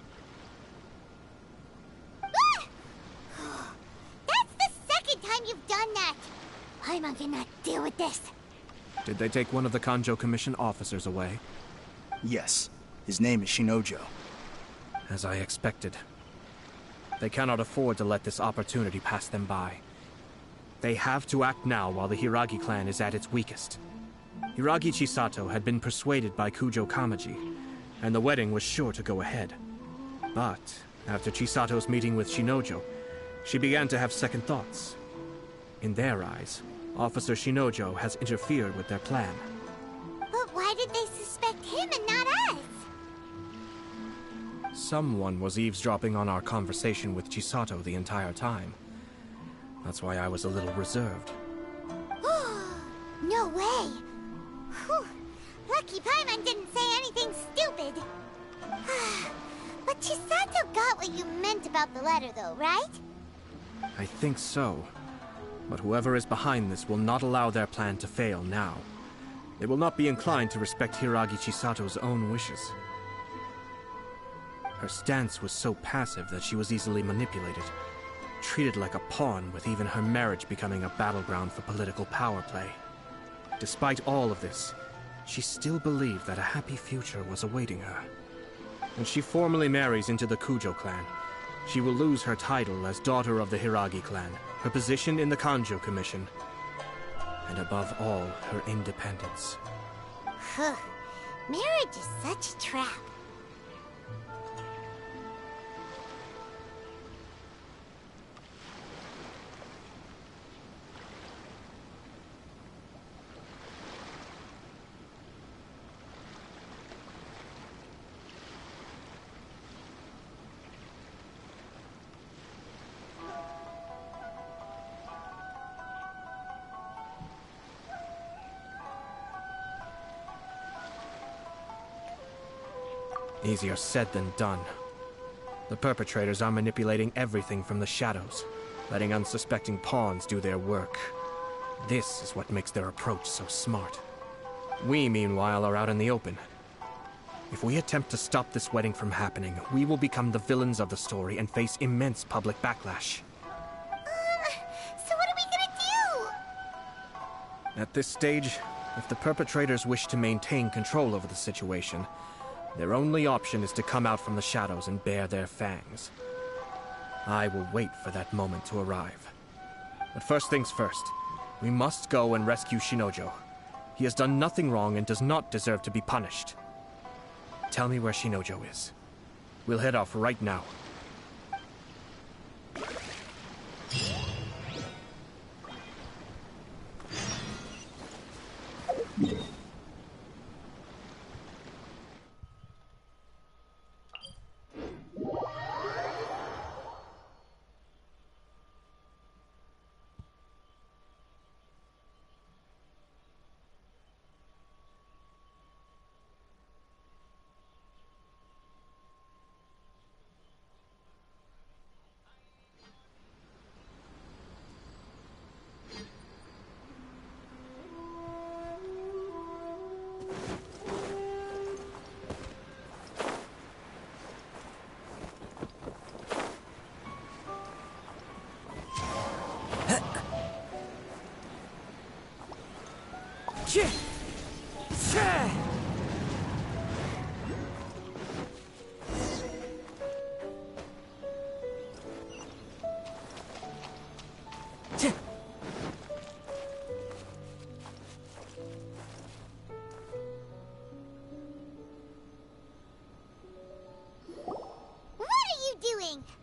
That's the second time you've done that! Paimon cannot deal with this. Did they take one of the Kanjo Commission officers away? Yes. His name is Shinojo. As I expected. They cannot afford to let this opportunity pass them by. They have to act now while the Hiragi clan is at its weakest. Hiragi Chisato had been persuaded by Kujo Kamaji, and the wedding was sure to go ahead. But after Chisato's meeting with Shinojo, she began to have second thoughts. In their eyes, Officer Shinojo has interfered with their plan. But why did they suspect him and not us? Someone was eavesdropping on our conversation with Chisato the entire time. That's why I was a little reserved. No way! Whew. Lucky Paimon didn't say anything stupid. But Chisato got what you meant about the letter, though, right? I think so. But whoever is behind this will not allow their plan to fail now. They will not be inclined to respect Hiragi Chisato's own wishes. Her stance was so passive that she was easily manipulated, treated like a pawn, with even her marriage becoming a battleground for political power play. Despite all of this, she still believed that a happy future was awaiting her. When she formally marries into the Kujo clan, she will lose her title as daughter of the Hiragi clan, her position in the Kanjo Commission, and above all, her independence. Marriage is such a trap. Easier said than done. The perpetrators are manipulating everything from the shadows, letting unsuspecting pawns do their work. This is what makes their approach so smart. We, meanwhile, are out in the open. If we attempt to stop this wedding from happening, we will become the villains of the story and face immense public backlash. So what are we gonna do? At this stage, if the perpetrators wish to maintain control over the situation, their only option is to come out from the shadows and bare their fangs. I will wait for that moment to arrive. But first things first, we must go and rescue Shinojo. He has done nothing wrong and does not deserve to be punished. Tell me where Shinojo is. We'll head off right now.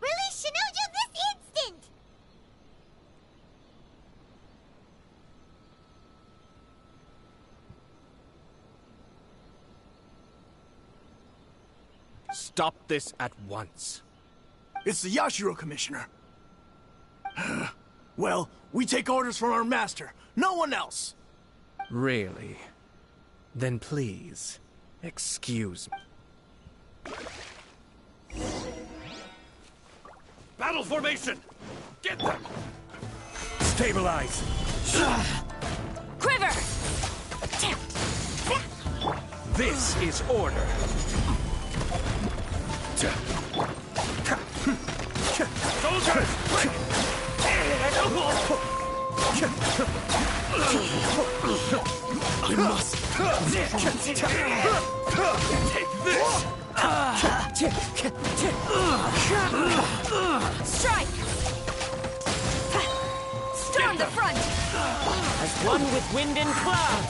Release Shinojo this instant! Stop this at once. It's the Yashiro Commissioner. Well, we take orders from our master. No one else. Really? Then please, excuse me. Battle formation! Get them! Stabilize! Quiver! This is order! Soldiers! We must take this! Strike! Storm the front! As one with wind and cloud!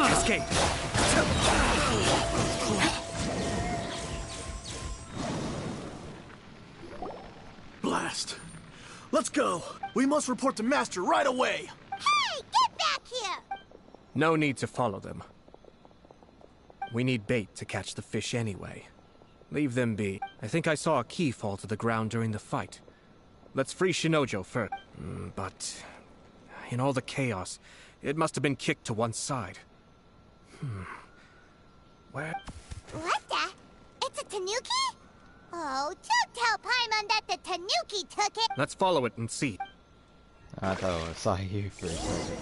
Cascade! Blast! Let's go! We must report to Master right away! Hey, get back here! No need to follow them. We need bait to catch the fish anyway. Leave them be. I think I saw a key fall to the ground during the fight. Let's free Shinojo first. But In all the chaos, it must have been kicked to one side. Where? What the? It's a tanuki? Oh, don't tell Paimon that the tanuki took it! Let's follow it and see. I thought I saw you for a second.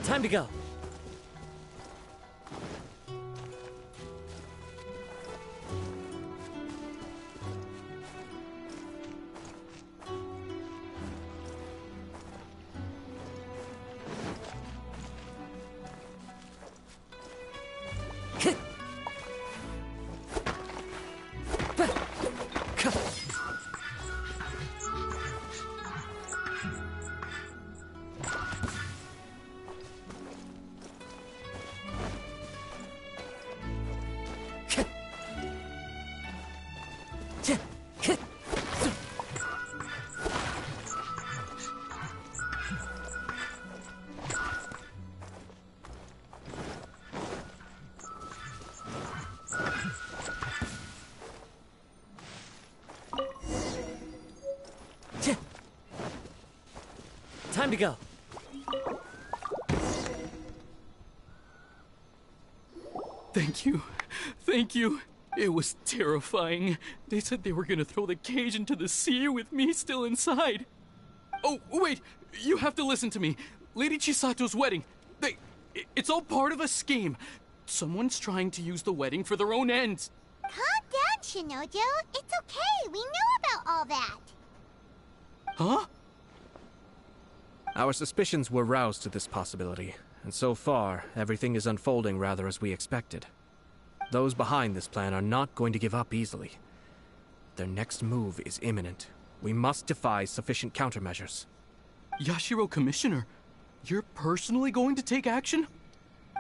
Time to go. Time to go. Thank you. Thank you. It was terrifying. They said they were gonna throw the cage into the sea with me still inside. Oh, wait. You have to listen to me. Lady Chisato's wedding. It's all part of a scheme. Someone's trying to use the wedding for their own ends. Calm down, Shinojo. It's okay. We know about all that. Huh? Our suspicions were roused to this possibility, and so far, everything is unfolding rather as we expected. Those behind this plan are not going to give up easily. Their next move is imminent. We must devise sufficient countermeasures. Yashiro Commissioner, you're personally going to take action?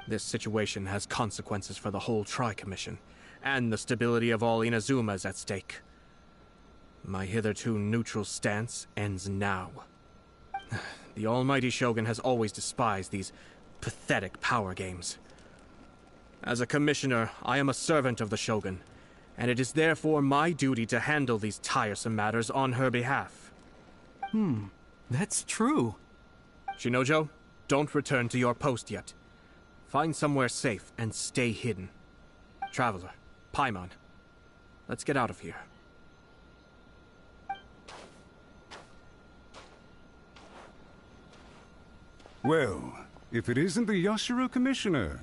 This situation has consequences for the whole Tri-Commission, and the stability of all Inazuma is at stake. My hitherto neutral stance ends now. The almighty Shogun has always despised these pathetic power games. As a commissioner, I am a servant of the Shogun, and it is therefore my duty to handle these tiresome matters on her behalf. That's true. Shinojo, don't return to your post yet. Find somewhere safe and stay hidden. Traveler, Paimon, let's get out of here. Well, if it isn't the Yashiro Commissioner.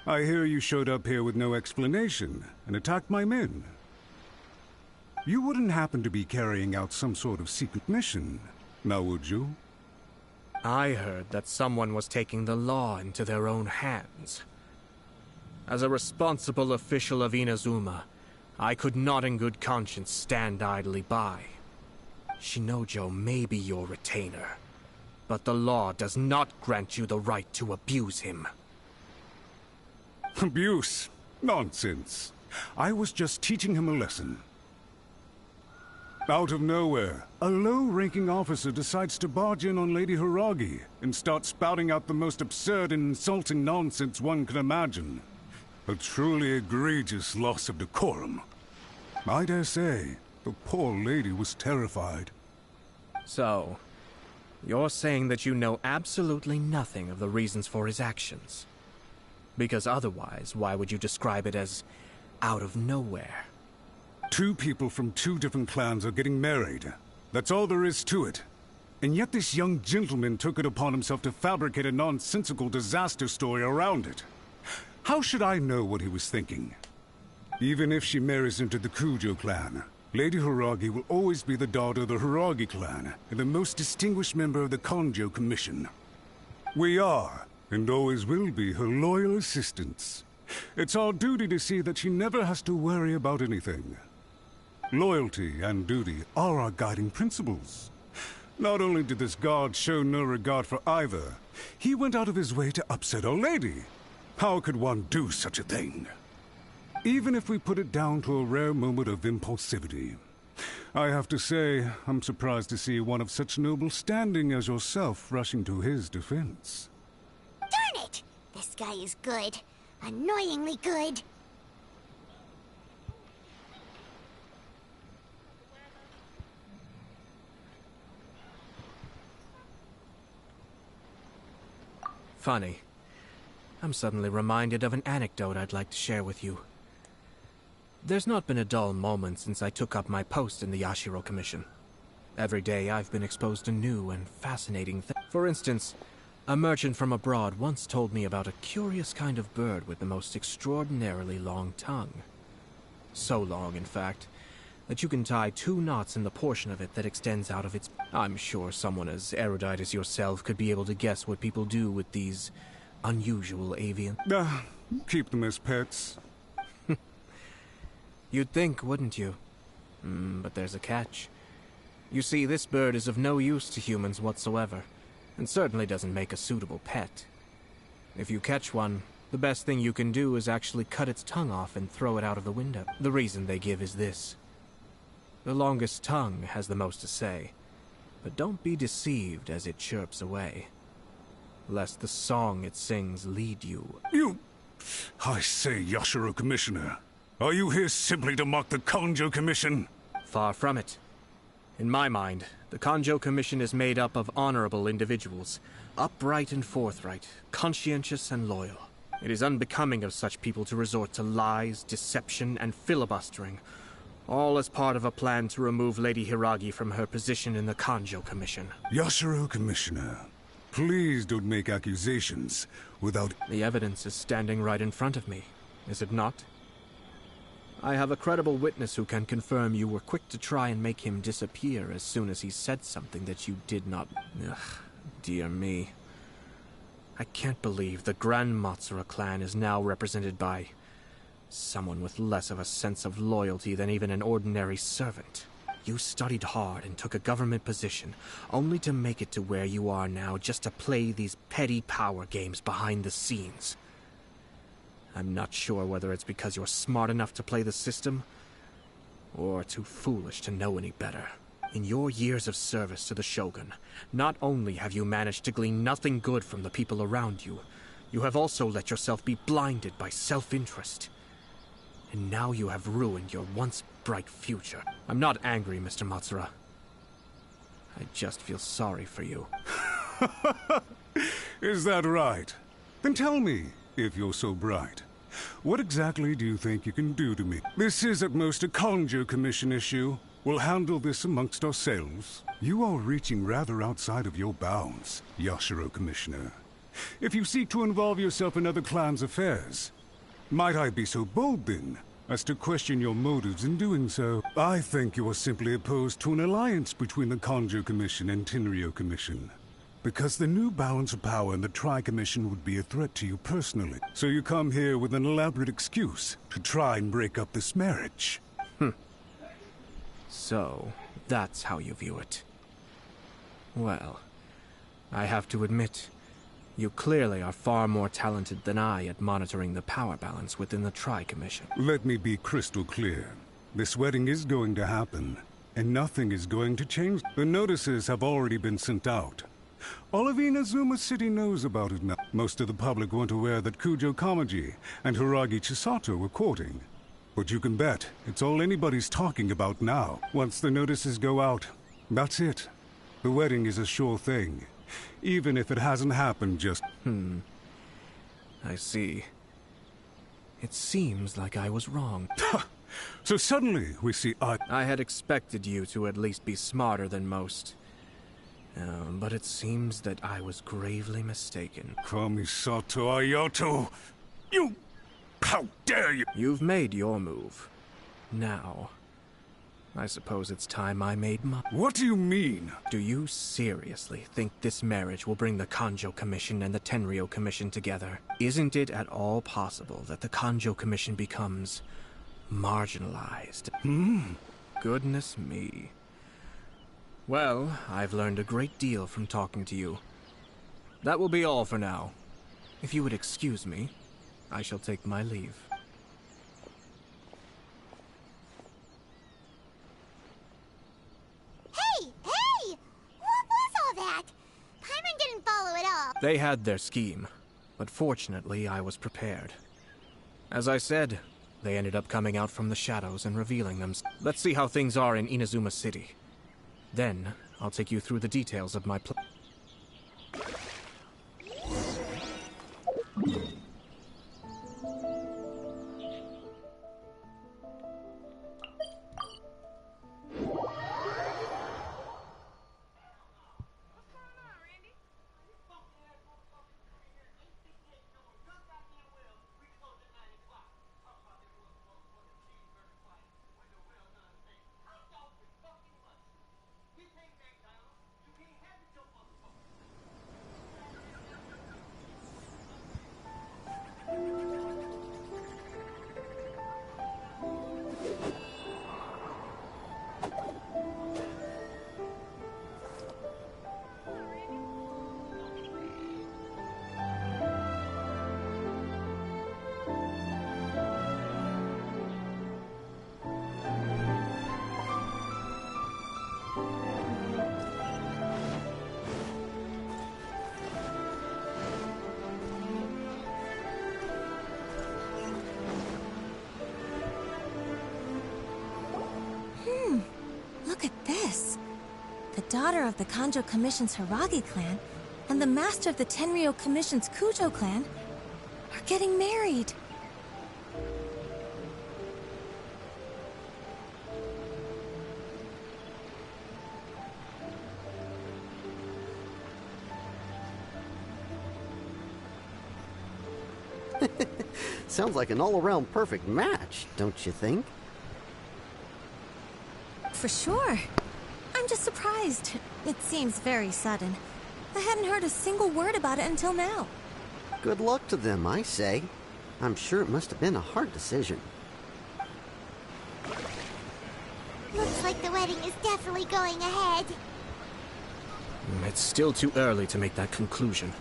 I hear you showed up here with no explanation and attacked my men. You wouldn't happen to be carrying out some sort of secret mission, now would you? I heard that someone was taking the law into their own hands. As a responsible official of Inazuma, I could not in good conscience stand idly by. Shinojo may be your retainer, but the law does not grant you the right to abuse him. Abuse? Nonsense. I was just teaching him a lesson. Out of nowhere, a low-ranking officer decides to barge in on Lady Hiragi and start spouting out the most absurd and insulting nonsense one can imagine. A truly egregious loss of decorum. I dare say, the poor lady was terrified. So, you're saying that you know absolutely nothing of the reasons for his actions? Because otherwise, why would you describe it as out of nowhere? Two people from two different clans are getting married. That's all there is to it. And yet this young gentleman took it upon himself to fabricate a nonsensical disaster story around it. How should I know what he was thinking? Even if she marries into the Kujo clan, Lady Hiragi will always be the daughter of the Hiragi clan and the most distinguished member of the Konjo Commission. We are, and always will be her loyal assistants. It's our duty to see that she never has to worry about anything. Loyalty and duty are our guiding principles. Not only did this guard show no regard for either, he went out of his way to upset our lady. How could one do such a thing? Even if we put it down to a rare moment of impulsivity. I have to say, I'm surprised to see one of such noble standing as yourself rushing to his defense. Darn it! This guy is good. Annoyingly good. Funny. I'm suddenly reminded of an anecdote I'd like to share with you. There's not been a dull moment since I took up my post in the Yashiro Commission. Every day I've been exposed to new and fascinating things. For instance, a merchant from abroad once told me about a curious kind of bird with the most extraordinarily long tongue. So long, in fact, that you can tie 2 knots in the portion of it that extends out of its... I'm sure someone as erudite as yourself could be able to guess what people do with these unusual avian... Keep them as pets. You'd think, wouldn't you? But there's a catch. You see, this bird is of no use to humans whatsoever, and certainly doesn't make a suitable pet. If you catch one, the best thing you can do is actually cut its tongue off and throw it out of the window. The reason they give is this. The longest tongue has the most to say, but don't be deceived as it chirps away, lest the song it sings lead you. I say, Yashiro Commissioner, are you here simply to mock the Kanjo Commission? Far from it. In my mind, the Kanjo Commission is made up of honorable individuals, upright and forthright, conscientious and loyal. It is unbecoming of such people to resort to lies, deception, and filibustering, all as part of a plan to remove Lady Hiragi from her position in the Kanjo Commission. Yashiro Commissioner, please don't make accusations without... The evidence is standing right in front of me, is it not? I have a credible witness who can confirm you were quick to try and make him disappear as soon as he said something that you did not... Ugh, dear me. I can't believe the Grand Matsura clan is now represented by someone with less of a sense of loyalty than even an ordinary servant. You studied hard and took a government position, only to make it to where you are now just to play these petty power games behind the scenes. I'm not sure whether it's because you're smart enough to play the system, or too foolish to know any better. In your years of service to the Shogun, not only have you managed to glean nothing good from the people around you, you have also let yourself be blinded by self-interest. And now you have ruined your once bright future. I'm not angry, Mr. Matsura. I just feel sorry for you. Is that right? Then tell me, if you're so bright, what exactly do you think you can do to me? This is at most a Kanjo Commission issue. We'll handle this amongst ourselves. You are reaching rather outside of your bounds, Yashiro Commissioner. If you seek to involve yourself in other clans' affairs, might I be so bold, then, as to question your motives in doing so? I think you are simply opposed to an alliance between the Kanjo Commission and Tenryo Commission, because the new balance of power in the Tri-Commission would be a threat to you personally. So you come here with an elaborate excuse to try and break up this marriage. So, that's how you view it. Well, I have to admit, you clearly are far more talented than I at monitoring the power balance within the Tri-Commission. Let me be crystal clear. This wedding is going to happen, and nothing is going to change. The notices have already been sent out. All of Inazuma City knows about it now. Most of the public weren't aware that Kujo Kamaji and Hiragi Chisato were courting. But you can bet it's all anybody's talking about now. Once the notices go out, that's it. The wedding is a sure thing, even if it hasn't happened just... I see. It seems like I was wrong. So suddenly we see I had expected you to at least be smarter than most. But it seems that I was gravely mistaken. Kamisato Ayato! You... How dare you! You've made your move. Now, I suppose it's time I made my... What do you mean? Do you seriously think this marriage will bring the Kanjo Commission and the Tenryo Commission together? Isn't it at all possible that the Kanjo Commission becomes marginalized? Goodness me. Well, I've learned a great deal from talking to you. That will be all for now. If you would excuse me, I shall take my leave. Hey! What was all that? Paimon didn't follow at all. They had their scheme, but fortunately I was prepared. As I said, they ended up coming out from the shadows and revealing them. Let's see how things are in Inazuma City. Then, I'll take you through the details of my plan. Look at this. The daughter of the Kanjo Commission's Hiragi clan and the master of the Tenryo Commission's Kujo clan are getting married. Sounds like an all-around perfect match, don't you think? For sure. I'm just surprised. It seems very sudden. I hadn't heard a single word about it until now. Good luck to them, I say. I'm sure it must have been a hard decision. Looks like the wedding is definitely going ahead. It's still too early to make that conclusion.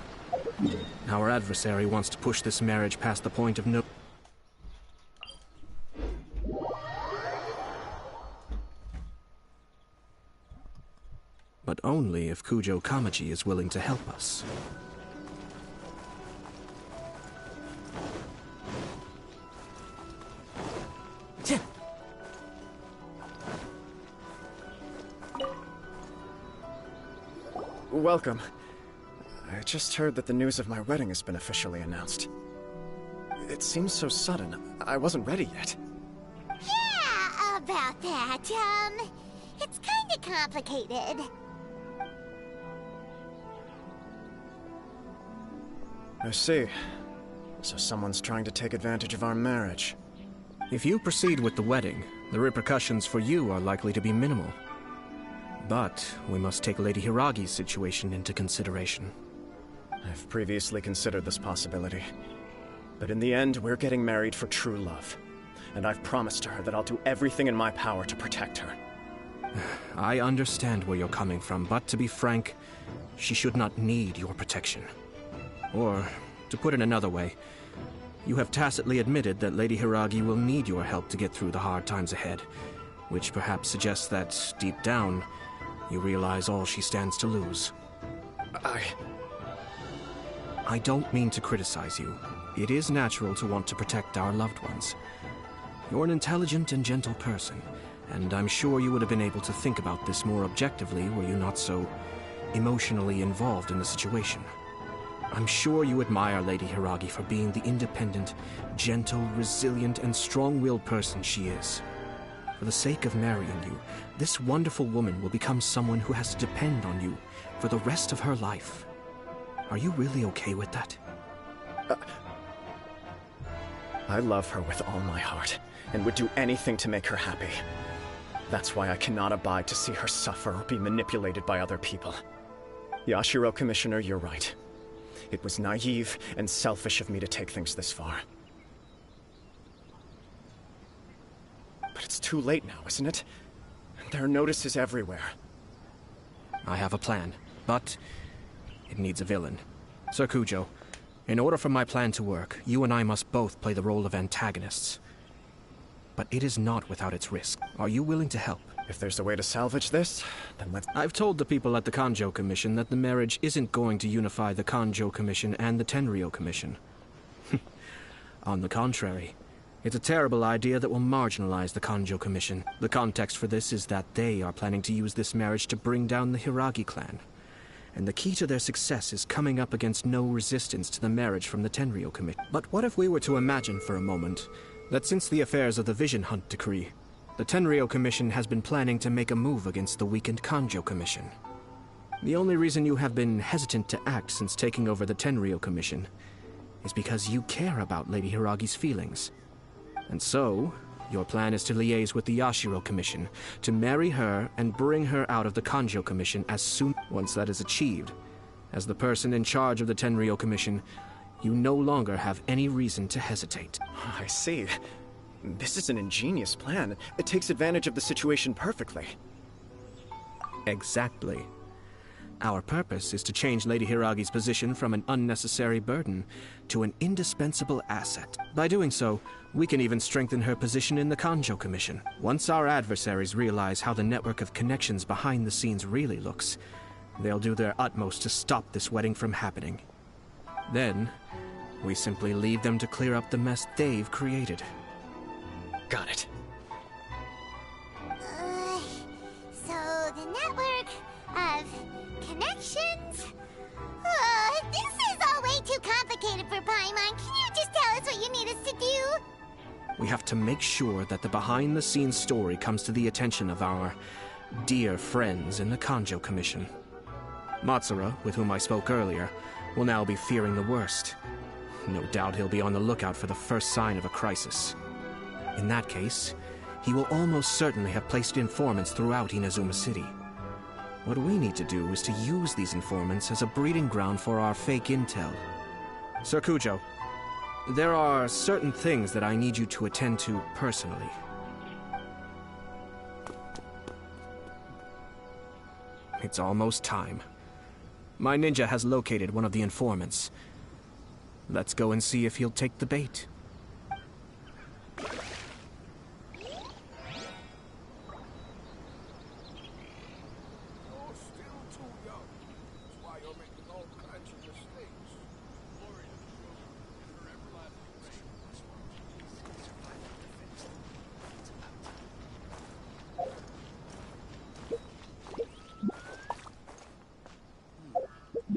Our adversary wants to push this marriage past the point of no... But only if Kujo Kamaji is willing to help us. Welcome. I just heard that the news of my wedding has been officially announced. It seems so sudden. I wasn't ready yet. Yeah, about that. It's kinda complicated. I see. So someone's trying to take advantage of our marriage. If you proceed with the wedding, the repercussions for you are likely to be minimal. But we must take Lady Hiragi's situation into consideration. I've previously considered this possibility. But in the end, we're getting married for true love. And I've promised her that I'll do everything in my power to protect her. I understand where you're coming from, but to be frank, she should not need your protection. Or, to put it another way, you have tacitly admitted that Lady Hiragi will need your help to get through the hard times ahead, which perhaps suggests that, deep down, you realize all she stands to lose. I don't mean to criticize you. It is natural to want to protect our loved ones. You're an intelligent and gentle person, and I'm sure you would have been able to think about this more objectively were you not so emotionally involved in the situation. I'm sure you admire Lady Hiragi for being the independent, gentle, resilient, and strong-willed person she is. For the sake of marrying you, this wonderful woman will become someone who has to depend on you for the rest of her life. Are you really okay with that? I love her with all my heart, and would do anything to make her happy. That's why I cannot abide to see her suffer or be manipulated by other people. Yashiro, Commissioner, you're right. It was naive and selfish of me to take things this far. But it's too late now, isn't it? There are notices everywhere. I have a plan, but it needs a villain. Sir Kujo, in order for my plan to work, you and I must both play the role of antagonists. But it is not without its risk. Are you willing to help? If there's a way to salvage this, then let's... I've told the people at the Kanjo Commission that the marriage isn't going to unify the Kanjo Commission and the Tenryou Commission. On the contrary, it's a terrible idea that will marginalize the Kanjo Commission. The context for this is that they are planning to use this marriage to bring down the Hiragi clan. And the key to their success is coming up against no resistance to the marriage from the Tenryou Commission. But what if we were to imagine for a moment that since the affairs of the Vision Hunt Decree, the Tenryou Commission has been planning to make a move against the weakened Kanjo Commission? The only reason you have been hesitant to act since taking over the Tenryou Commission is because you care about Lady Hiragi's feelings. And so, your plan is to liaise with the Yashiro Commission, to marry her and bring her out of the Kanjo Commission as soon once that is achieved. As the person in charge of the Tenryou Commission, you no longer have any reason to hesitate. I see. This is an ingenious plan. It takes advantage of the situation perfectly. Exactly. Our purpose is to change Lady Hiragi's position from an unnecessary burden to an indispensable asset. By doing so, we can even strengthen her position in the Kanjo Commission. Once our adversaries realize how the network of connections behind the scenes really looks, they'll do their utmost to stop this wedding from happening. Then, we simply leave them to clear up the mess they've created. Got it. So the network of connections? This is all way too complicated for Paimon. Can you just tell us what you need us to do? We have to make sure that the behind-the-scenes story comes to the attention of our dear friends in the Kanjo Commission. Matsura, with whom I spoke earlier, will now be fearing the worst. No doubt he'll be on the lookout for the first sign of a crisis. In that case, he will almost certainly have placed informants throughout Inazuma City. What we need to do is to use these informants as a breeding ground for our fake intel. Sir Kujo, there are certain things that I need you to attend to personally. It's almost time. My ninja has located one of the informants. Let's go and see if he'll take the bait.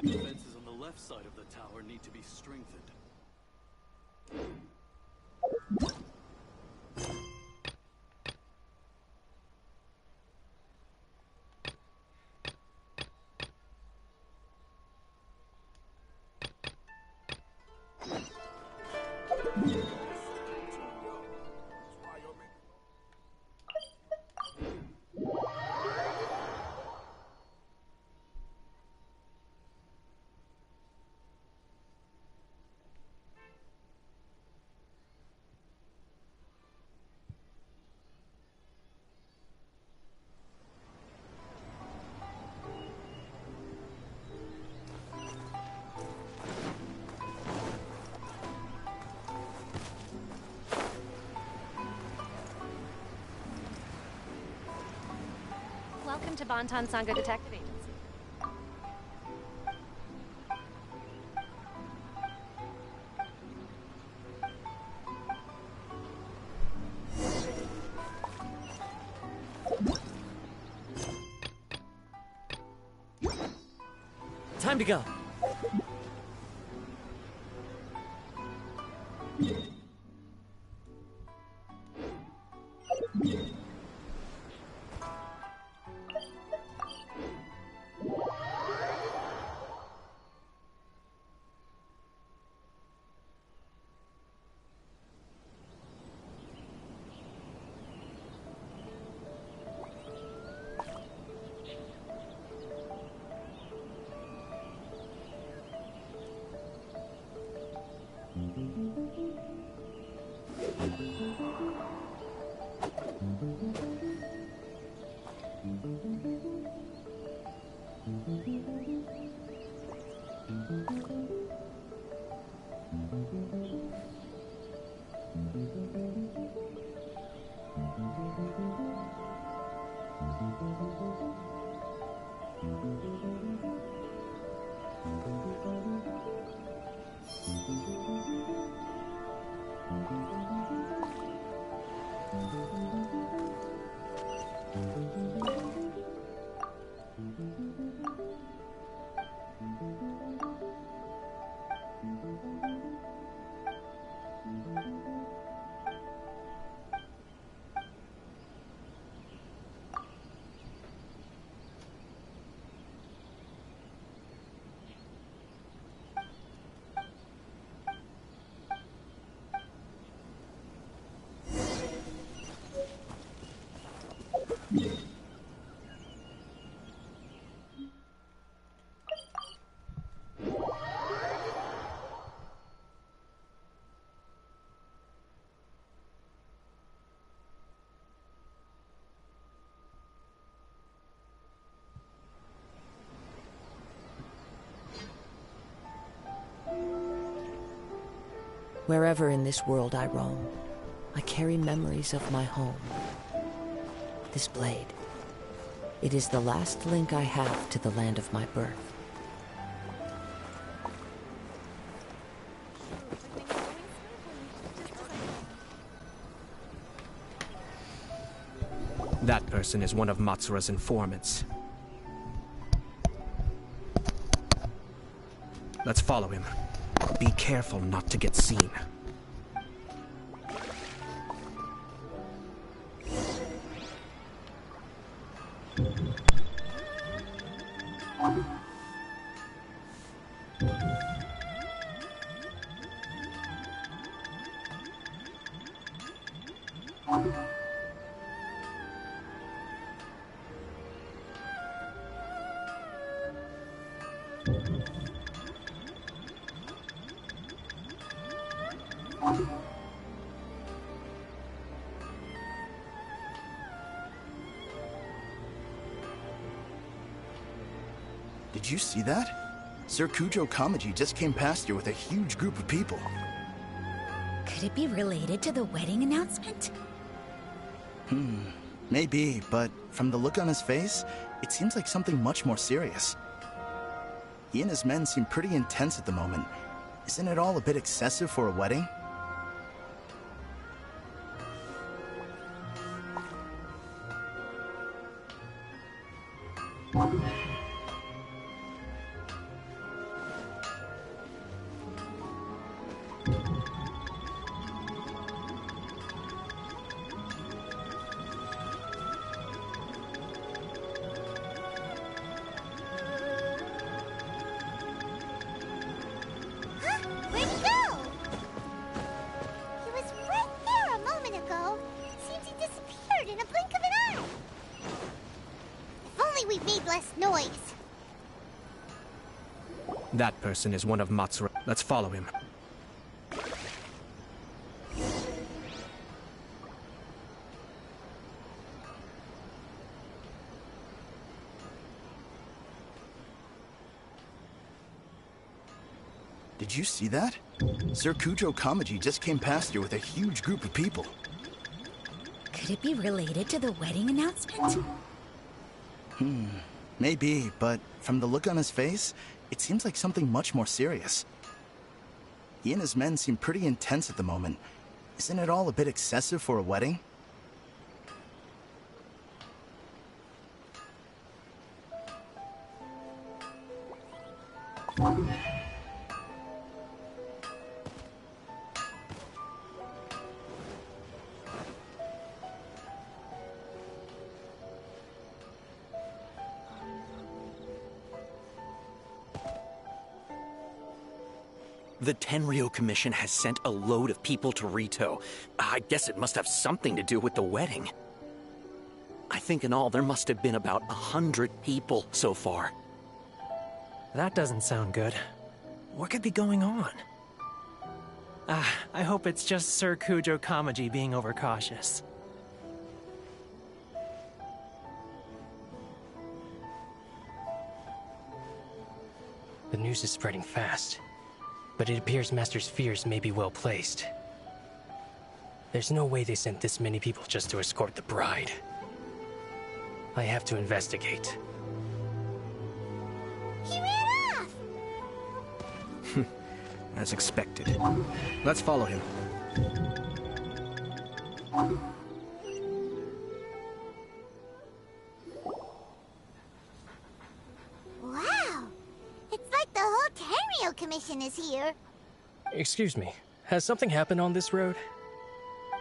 Defenses on the left side of the tower need to be strengthened. Welcome to Bantan Sangha Detective Agency. Time to go. Wherever in this world I roam, I carry memories of my home. This blade, it is the last link I have to the land of my birth. That person is one of Matsura's informants. Let's follow him. Be careful not to get seen. Did you see that? Sir Kujo Kamaji just came past here with a huge group of people. Could it be related to the wedding announcement? Maybe, but from the look on his face, it seems like something much more serious. He and his men seem pretty intense at the moment. Isn't it all a bit excessive for a wedding? Where'd he go? He was right there a moment ago. Seems he disappeared in a blink of an eye. If only we made less noise. That person is one of Matsura. Let's follow him. Did you see that? Sir Kujo Kamaji just came past here with a huge group of people. Could it be related to the wedding announcement? Maybe, but from the look on his face, it seems like something much more serious. He and his men seem pretty intense at the moment. Isn't it all a bit excessive for a wedding? The Tenryo Commission has sent a load of people to Rito. I guess it must have something to do with the wedding. I think in all there must have been about 100 people so far. That doesn't sound good. What could be going on? I hope it's just Sir Kujo Kamaji being overcautious. The news is spreading fast, but it appears Master's fears may be well placed. There's no way they sent this many people just to escort the bride. I have to investigate. He ran off! As expected. Let's follow him. Wow! It's like the whole Tenryo Commission is here. Excuse me, has something happened on this road?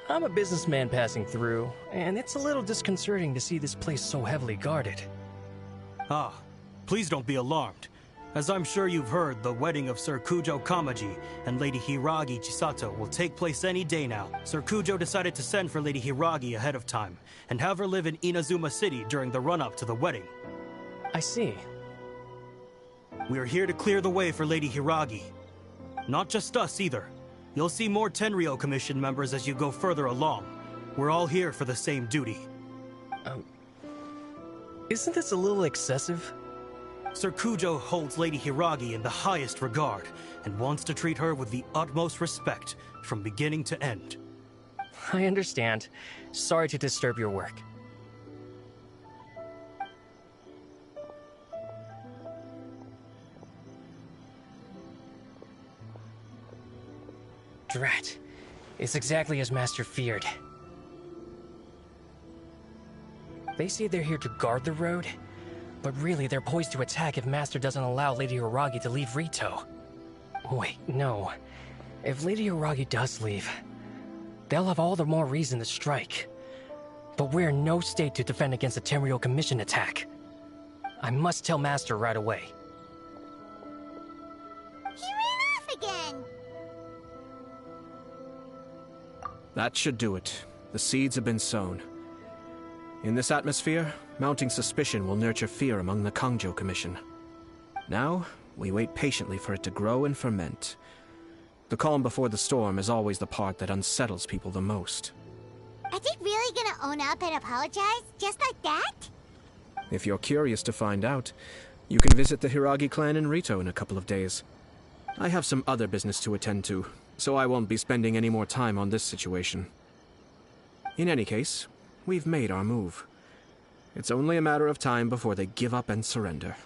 I'm a businessman passing through, and it's a little disconcerting to see this place so heavily guarded. Ah, please don't be alarmed. As I'm sure you've heard, the wedding of Sir Kujo Kamaji and Lady Hiragi Chisato will take place any day now. Sir Kujo decided to send for Lady Hiragi ahead of time, and have her live in Inazuma City during the run-up to the wedding. I see. We are here to clear the way for Lady Hiragi. Not just us, either. You'll see more Tenryo Commission members as you go further along. We're all here for the same duty. Isn't this a little excessive? Sir Kujo holds Lady Hiragi in the highest regard, and wants to treat her with the utmost respect, from beginning to end. I understand. Sorry to disturb your work. Drat. It's exactly as Master feared. They say they're here to guard the road, but really they're poised to attack if Master doesn't allow Lady Hiragi to leave Rito. Wait, no. If Lady Hiragi does leave, they'll have all the more reason to strike. But we're in no state to defend against a Tenryo Commission attack. I must tell Master right away. He ran off again! That should do it. The seeds have been sown. In this atmosphere, mounting suspicion will nurture fear among the Kangjo Commission. Now, we wait patiently for it to grow and ferment. The calm before the storm is always the part that unsettles people the most. Are they really gonna own up and apologize, just like that? If you're curious to find out, you can visit the Hiragi clan in Rito in a couple of days. I have some other business to attend to, so I won't be spending any more time on this situation. In any case, we've made our move. It's only a matter of time before they give up and surrender.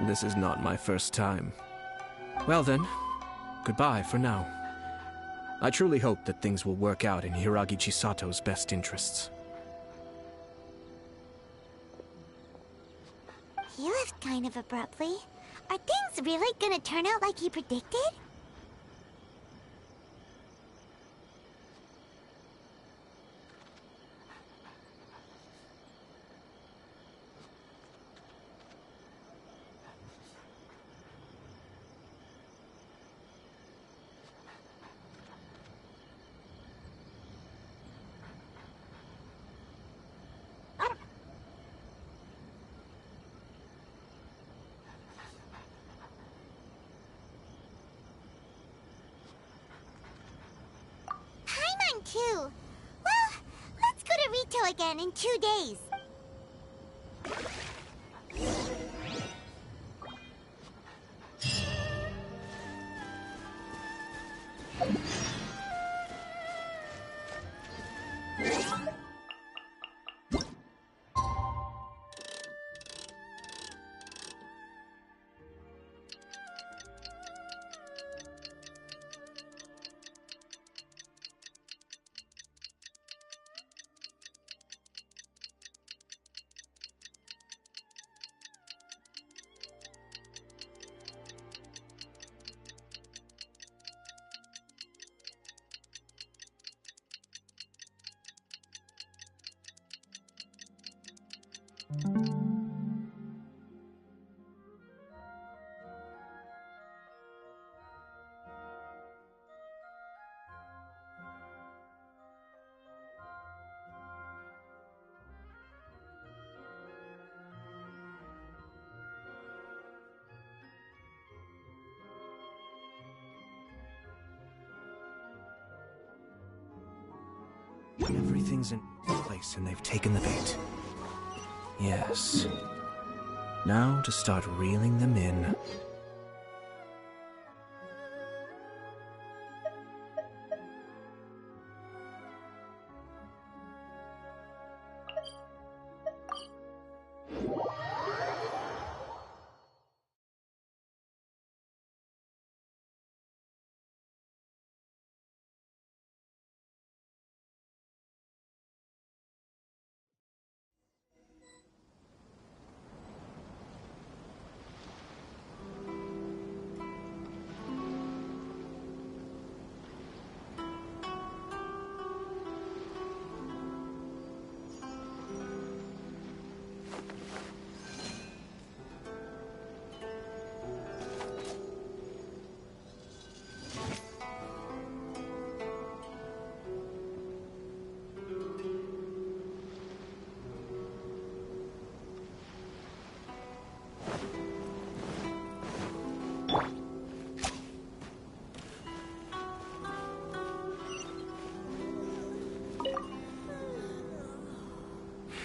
This is not my first time. Well then, goodbye for now. I truly hope that things will work out in Hiragi Chisato's best interests. He left kind of abruptly. Are things really gonna turn out like he predicted? too. Well, let's go to Rito again in 2 days. Everything's in place and they've taken the bait. Yes. Now to start reeling them in.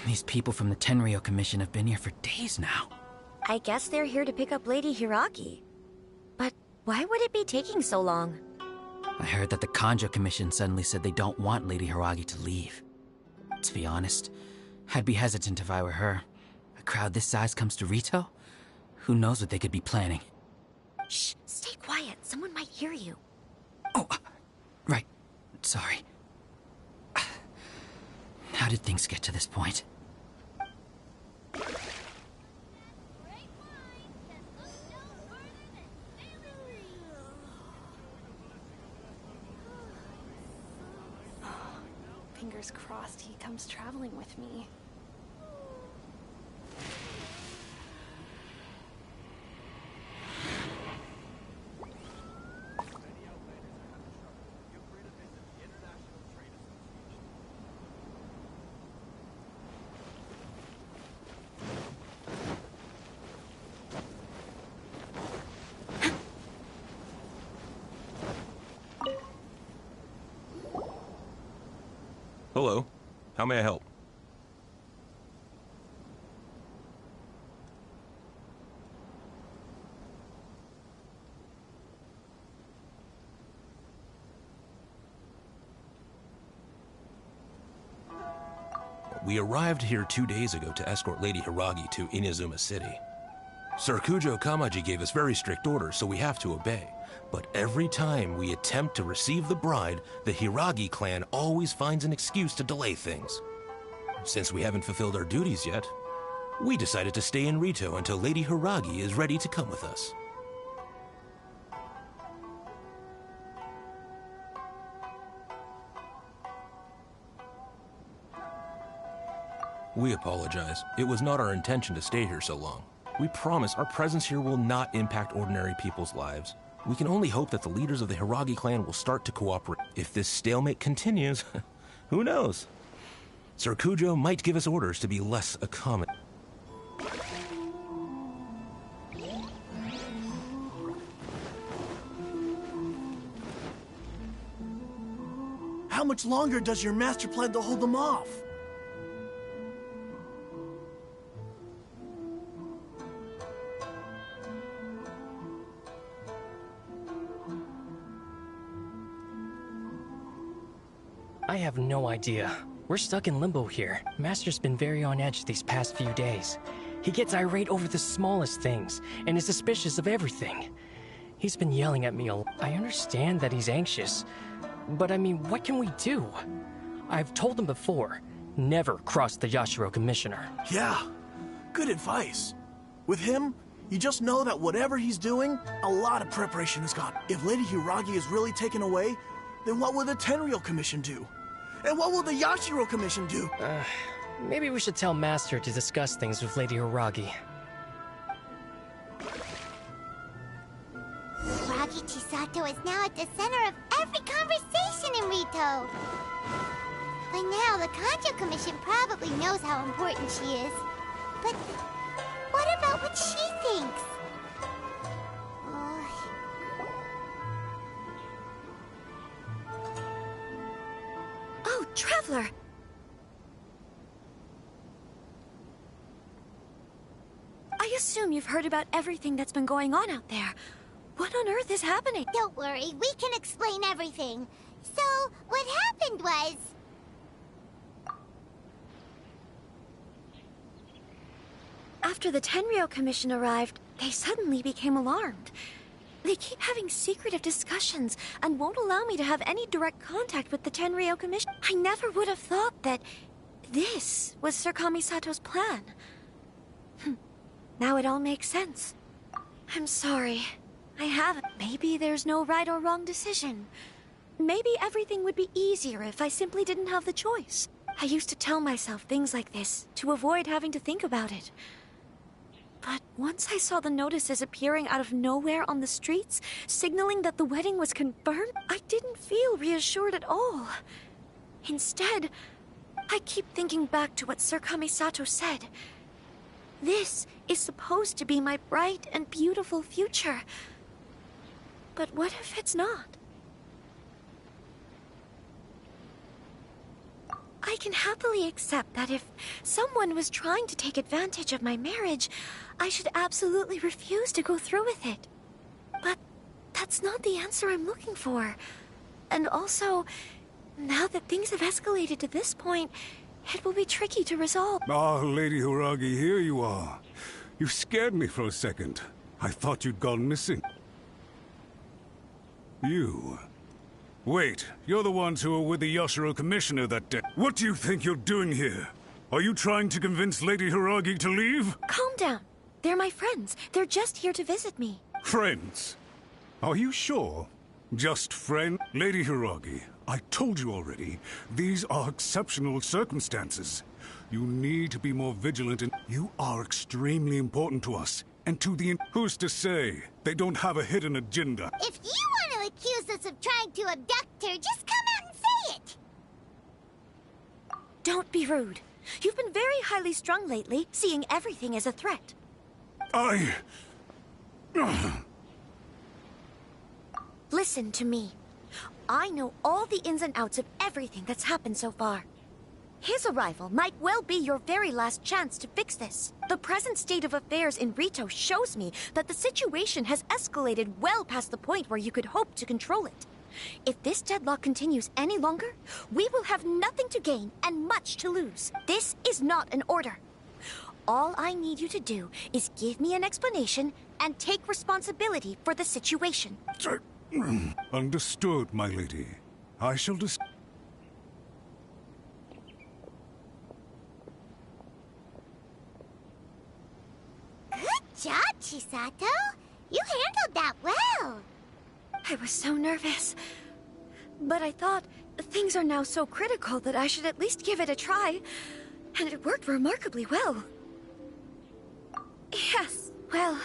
These people from the Tenryo Commission have been here for days now. I guess they're here to pick up Lady Hiragi. But why would it be taking so long? I heard that the Kanjo Commission suddenly said they don't want Lady Hiragi to leave. To be honest, I'd be hesitant if I were her. A crowd this size comes to Rito? Who knows what they could be planning? Shh, stay quiet. Someone might hear you. Right. Sorry. How did things get to this point? Fingers crossed he comes traveling with me. Hello. How may I help? We arrived here 2 days ago to escort Lady Hiragi to Inazuma City. Sir Kujo Kamaji gave us very strict orders, so we have to obey. But every time we attempt to receive the bride, the Hiragi clan always finds an excuse to delay things. Since we haven't fulfilled our duties yet, we decided to stay in Rito until Lady Hiragi is ready to come with us. We apologize. It was not our intention to stay here so long. We promise our presence here will not impact ordinary people's lives. We can only hope that the leaders of the Hiragi clan will start to cooperate. If this stalemate continues, who knows? Sir Kujo might give us orders to be less accommodating. how much longer does your master plan to hold them off? I have no idea. We're stuck in limbo here. Master's been very on edge these past few days. He gets irate over the smallest things, and is suspicious of everything. He's been yelling at me a lot. I understand that he's anxious, but I mean, what can we do? I've told him before, never cross the Yashiro Commissioner. Yeah, good advice. With him, you just know that whatever he's doing, a lot of preparation has gone. If Lady Hiragi is really taken away, then what will the Tenryou Commission do? And what will the Yashiro Commission do? Maybe we should tell Master to discuss things with Lady Hiragi. Hiragi Chisato is now at the center of every conversation in Rito. By now, the Kanjo Commission probably knows how important she is. But what about what she thinks? Oh, Traveler! I assume you've heard about everything that's been going on out there. What on earth is happening? Don't worry, we can explain everything. So, what happened was... After the Tenryou Commission arrived, they suddenly became alarmed. They keep having secretive discussions and won't allow me to have any direct contact with the Tenryou Commission. I never would have thought that this was Sir Kamisato's plan. Now it all makes sense. I'm sorry. I haven't. Maybe there's no right or wrong decision. Maybe everything would be easier if I simply didn't have the choice. I used to tell myself things like this to avoid having to think about it. But once I saw the notices appearing out of nowhere on the streets, signaling that the wedding was confirmed, I didn't feel reassured at all. Instead, I keep thinking back to what Sir Kamisato said. This is supposed to be my bright and beautiful future. But what if it's not? I can happily accept that if someone was trying to take advantage of my marriage, I should absolutely refuse to go through with it. But that's not the answer I'm looking for. And also, now that things have escalated to this point, it will be tricky to resolve. Ah, Lady Hiragi, here you are. You scared me for a second. I thought you'd gone missing. You... Wait, you're the ones who were with the Yashiro Commissioner that day. What do you think you're doing here? Are you trying to convince Lady Hiragi to leave? Calm down. They're my friends. They're just here to visit me. Friends? Are you sure? Just friend? Lady Hiragi, I told you already, these are exceptional circumstances. You need to be more vigilant and you are extremely important to us. And to the who's to say they don't have a hidden agenda? If you want to accuse us of trying to abduct her, just come out and say it! Don't be rude. You've been very highly strung lately, seeing everything as a threat. Listen to me. I know all the ins and outs of everything that's happened so far. His arrival might well be your very last chance to fix this. The present state of affairs in Rito shows me that the situation has escalated well past the point where you could hope to control it. If this deadlock continues any longer, we will have nothing to gain and much to lose. This is not an order. All I need you to do is give me an explanation and take responsibility for the situation. Understood, my lady. I shall Good job, Chisato. You handled that well. I was so nervous. But I thought things are now so critical that I should at least give it a try. And it worked remarkably well. Yes, well,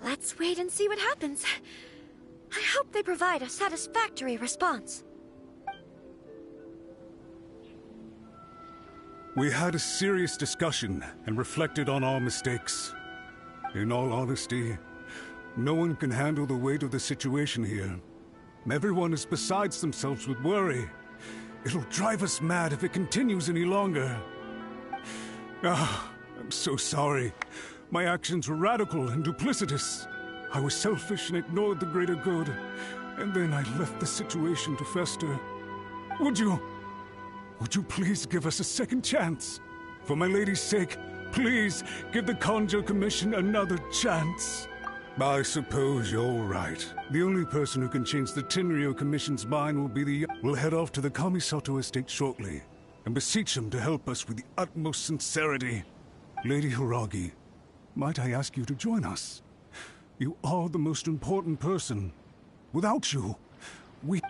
let's wait and see what happens. I hope they provide a satisfactory response. We had a serious discussion and reflected on our mistakes. In all honesty, no one can handle the weight of the situation here. Everyone is besides themselves with worry. It'll drive us mad if it continues any longer. Ah, I'm so sorry. My actions were radical and duplicitous. I was selfish and ignored the greater good. And then I left the situation to fester. Would you please give us a second chance? For my lady's sake, please give the Conjo Commission another chance. I suppose you're right. The only person who can change the Tenryo Commission's mind will be We'll head off to the Kamisato estate shortly and beseech him to help us with the utmost sincerity. Lady Hiragi, might I ask you to join us? You are the most important person. Without you, we...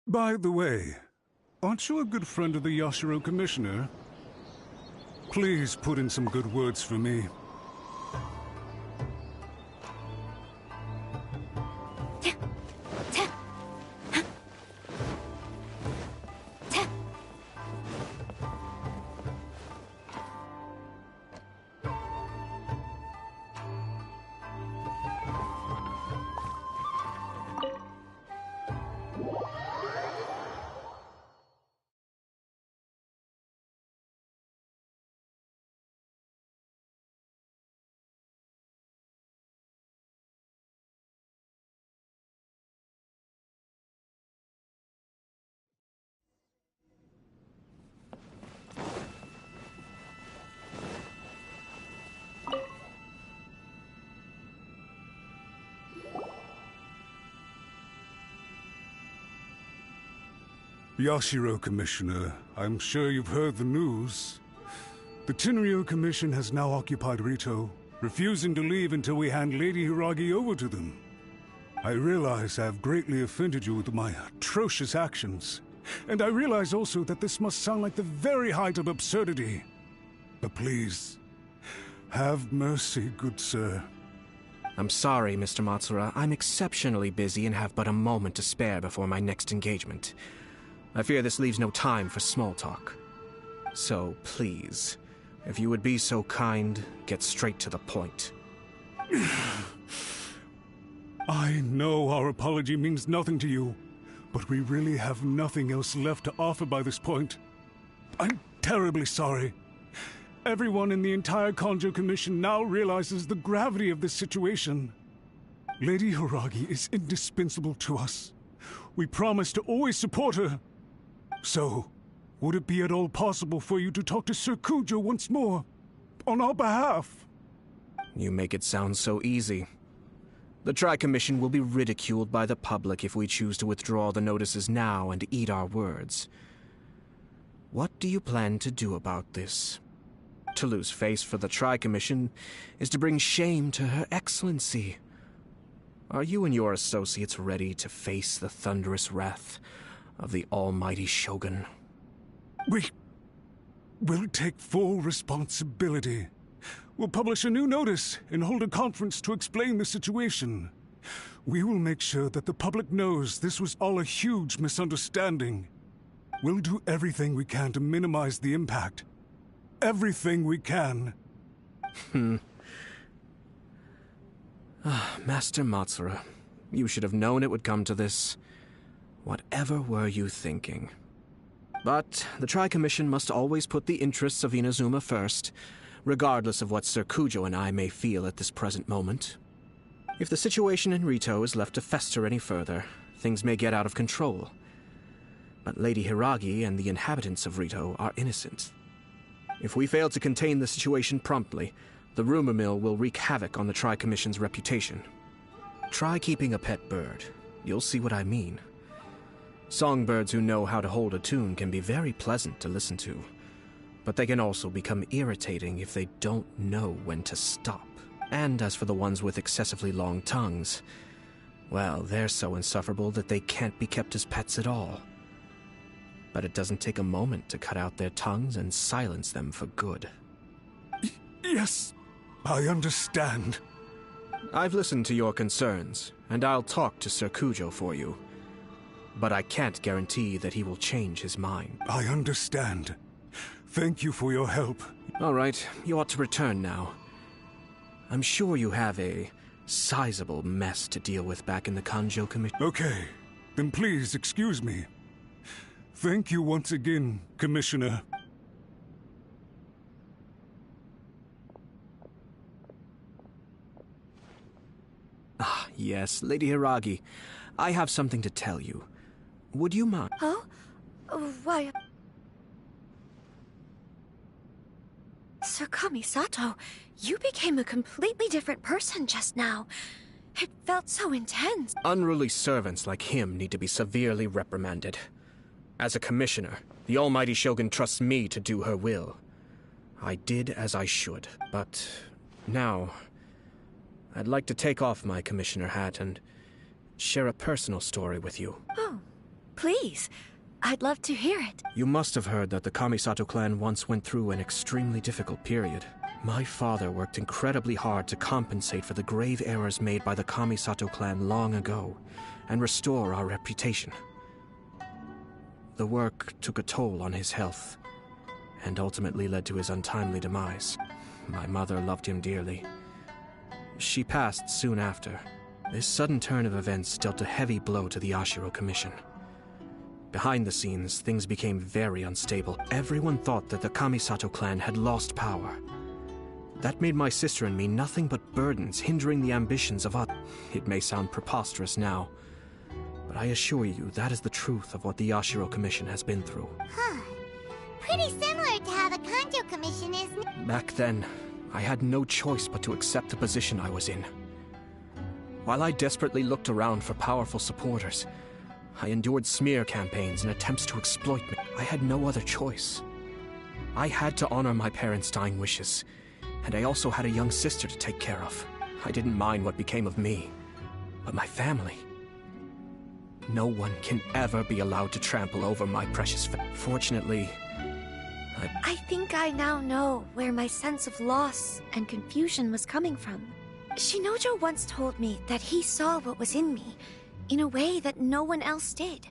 By the way, aren't you a good friend of the Yashiro Commissioner? Please put in some good words for me. Yashiro Commissioner, I'm sure you've heard the news. The Tenryo Commission has now occupied Rito, refusing to leave until we hand Lady Hiragi over to them. I realize I have greatly offended you with my atrocious actions, and I realize also that this must sound like the very height of absurdity. But please, have mercy, good sir. I'm sorry, Mr. Matsura. I'm exceptionally busy and have but a moment to spare before my next engagement. I fear this leaves no time for small talk. So, please, if you would be so kind, get straight to the point. I know our apology means nothing to you, but we really have nothing else left to offer by this point. I'm terribly sorry. Everyone in the entire Conjo Commission now realizes the gravity of this situation. Lady Hiragi is indispensable to us. We promise to always support her. So, would it be at all possible for you to talk to Sir Kujo once more, on our behalf? You make it sound so easy. The Tri-Commission will be ridiculed by the public if we choose to withdraw the notices now and eat our words. What do you plan to do about this? To lose face for the Tri-Commission is to bring shame to Her Excellency. Are you and your associates ready to face the thunderous wrath of the almighty Shogun? We'll take full responsibility. We'll publish a new notice and hold a conference to explain the situation. We will make sure that the public knows this was all a huge misunderstanding. We'll do everything we can to minimize the impact. Everything we can. Master Matsura, you should have known it would come to this. Whatever were you thinking? But the Tri-Commission must always put the interests of Inazuma first, regardless of what Sir Kujo and I may feel at this present moment. If the situation in Rito is left to fester any further, things may get out of control. But Lady Hiragi and the inhabitants of Rito are innocent. If we fail to contain the situation promptly, the rumor mill will wreak havoc on the Tri-Commission's reputation. Try keeping a pet bird. You'll see what I mean. Songbirds who know how to hold a tune can be very pleasant to listen to, but they can also become irritating if they don't know when to stop. And as for the ones with excessively long tongues, Well, they're so insufferable that they can't be kept as pets at all. But it doesn't take a moment to cut out their tongues and silence them for good. Yes, I understand. I've listened to your concerns, and I'll talk to Sir Kujo for you. But I can't guarantee that he will change his mind. I understand. Thank you for your help. All right, you ought to return now. I'm sure you have a sizable mess to deal with back in the Kanjo Commission. Okay, then please excuse me. Thank you once again, Commissioner. Ah, yes, Lady Hiragi. I have something to tell you. Would you mind? Oh? Why? Sir Kamisato, you became a completely different person just now. It felt so intense. Unruly servants like him need to be severely reprimanded. As a commissioner, the almighty Shogun trusts me to do her will. I did as I should, but now I'd like to take off my commissioner hat and share a personal story with you. Oh, please. I'd love to hear it. You must have heard that the Kamisato clan once went through an extremely difficult period. My father worked incredibly hard to compensate for the grave errors made by the Kamisato clan long ago and restore our reputation. The work took a toll on his health and ultimately led to his untimely demise. My mother loved him dearly. She passed soon after. This sudden turn of events dealt a heavy blow to the Ashiro Commission. Behind the scenes, things became very unstable. Everyone thought that the Kamisato clan had lost power. That made my sister and me nothing but burdens, hindering the ambitions of others. It may sound preposterous now, but I assure you that is the truth of what the Ashiro Commission has been through. Huh. Pretty similar to how the Kanjo Commission is. Back then, I had no choice but to accept the position I was in. While I desperately looked around for powerful supporters, I endured smear campaigns and attempts to exploit me. I had no other choice. I had to honor my parents' dying wishes, and I also had a young sister to take care of. I didn't mind what became of me, but my family. No one can ever be allowed to trample over my precious Fortunately, I think I now know where my sense of loss and confusion was coming from. Shinojo once told me that he saw what was in me in a way that no one else did.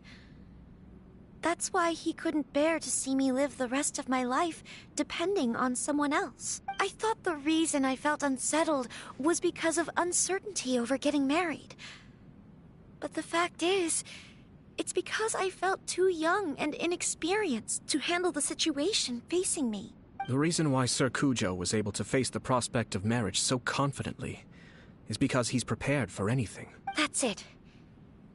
That's why he couldn't bear to see me live the rest of my life depending on someone else. I thought the reason I felt unsettled was because of uncertainty over getting married. But the fact is, it's because I felt too young and inexperienced to handle the situation facing me. the reason why Sir Kujo was able to face the prospect of marriage so confidently is because he's prepared for anything. That's it.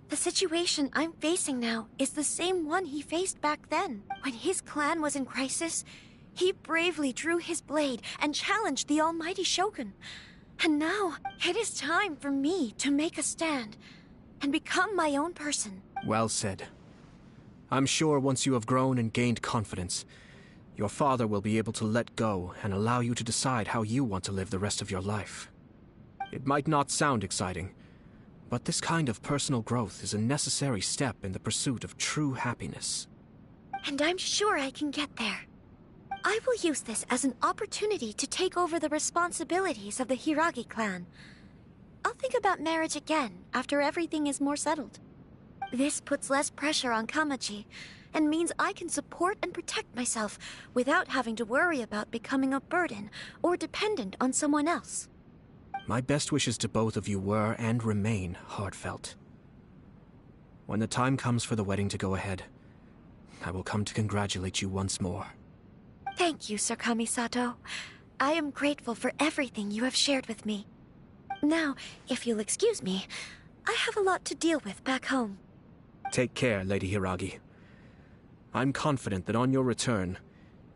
The situation I'm facing now is the same one he faced back then. When his clan was in crisis, he bravely drew his blade and challenged the almighty Shogun. And now, it is time for me to make a stand and become my own person. Well said. I'm sure once you have grown and gained confidence, your father will be able to let go and allow you to decide how you want to live the rest of your life. It might not sound exciting, but this kind of personal growth is a necessary step in the pursuit of true happiness. And I'm sure I can get there. I will use this as an opportunity to take over the responsibilities of the Hiragi clan. I'll think about marriage again after everything is more settled. This puts less pressure on Kamaji, and means I can support and protect myself without having to worry about becoming a burden or dependent on someone else. My best wishes to both of you were and remain heartfelt. When the time comes for the wedding to go ahead, I will come to congratulate you once more. Thank you, Sir Kamisato. I am grateful for everything you have shared with me. Now, if you'll excuse me, I have a lot to deal with back home. Take care, Lady Hiragi. I'm confident that on your return,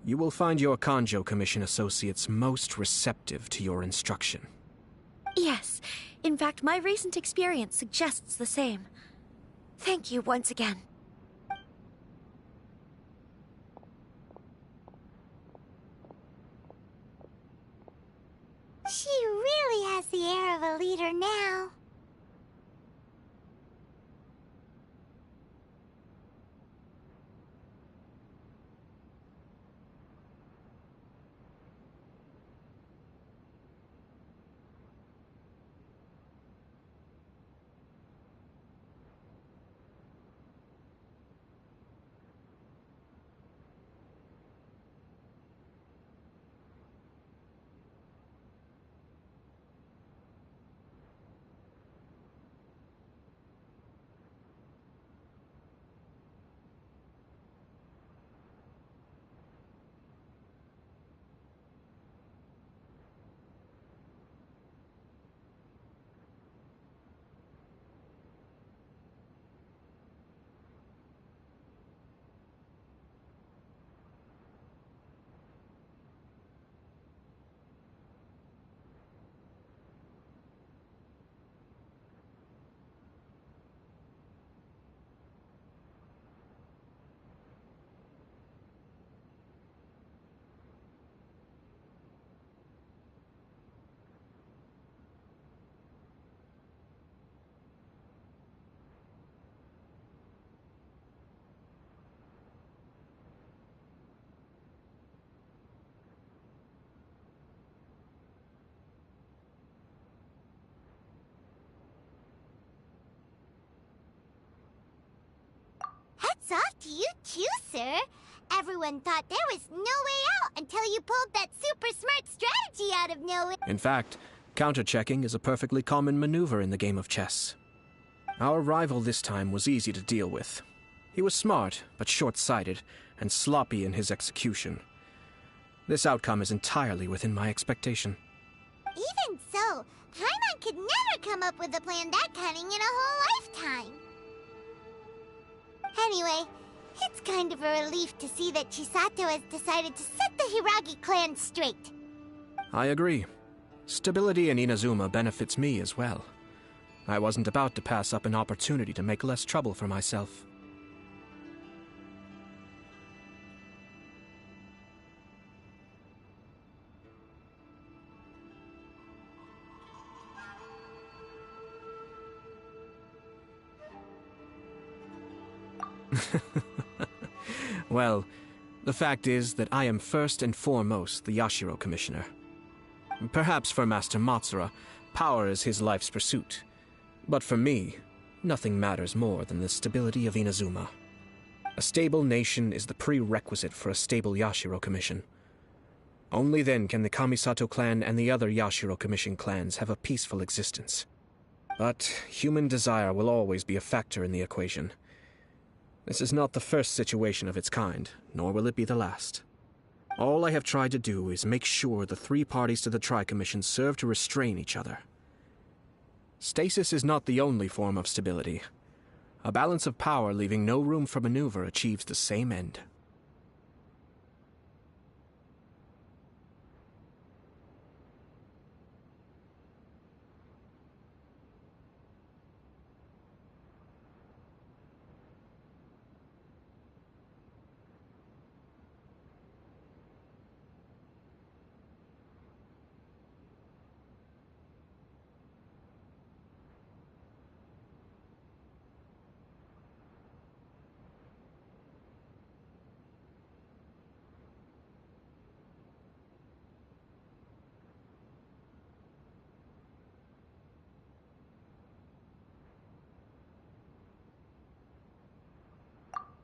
you will find your Kanjo Commission associates most receptive to your instruction. Yes, in fact, my recent experience suggests the same. Thank you once again. She really has the air of a leader now. sir. Everyone thought there was no way out until you pulled that super smart strategy out of nowhere. In fact, counter-checking is a perfectly common maneuver in the game of chess. Our rival this time was easy to deal with. He was smart, but short-sighted, and sloppy in his execution. This outcome is entirely within my expectation. Even so, Paimon could never come up with a plan that cunning in a whole lifetime. Anyway, it's kind of a relief to see that Chisato has decided to set the Hiragi clan straight. I agree. Stability in Inazuma benefits me as well. I wasn't about to pass up an opportunity to make less trouble for myself. Well, the fact is that I am first and foremost the Yashiro Commissioner. Perhaps for Master Matsura, power is his life's pursuit. But for me, nothing matters more than the stability of Inazuma. A stable nation is the prerequisite for a stable Yashiro Commission. Only then can the Kamisato clan and the other Yashiro Commission clans have a peaceful existence. But human desire will always be a factor in the equation. This is not the first situation of its kind, nor will it be the last. All I have tried to do is make sure the three parties to the Tri-Commission serve to restrain each other. Stasis is not the only form of stability. A balance of power leaving no room for maneuver achieves the same end.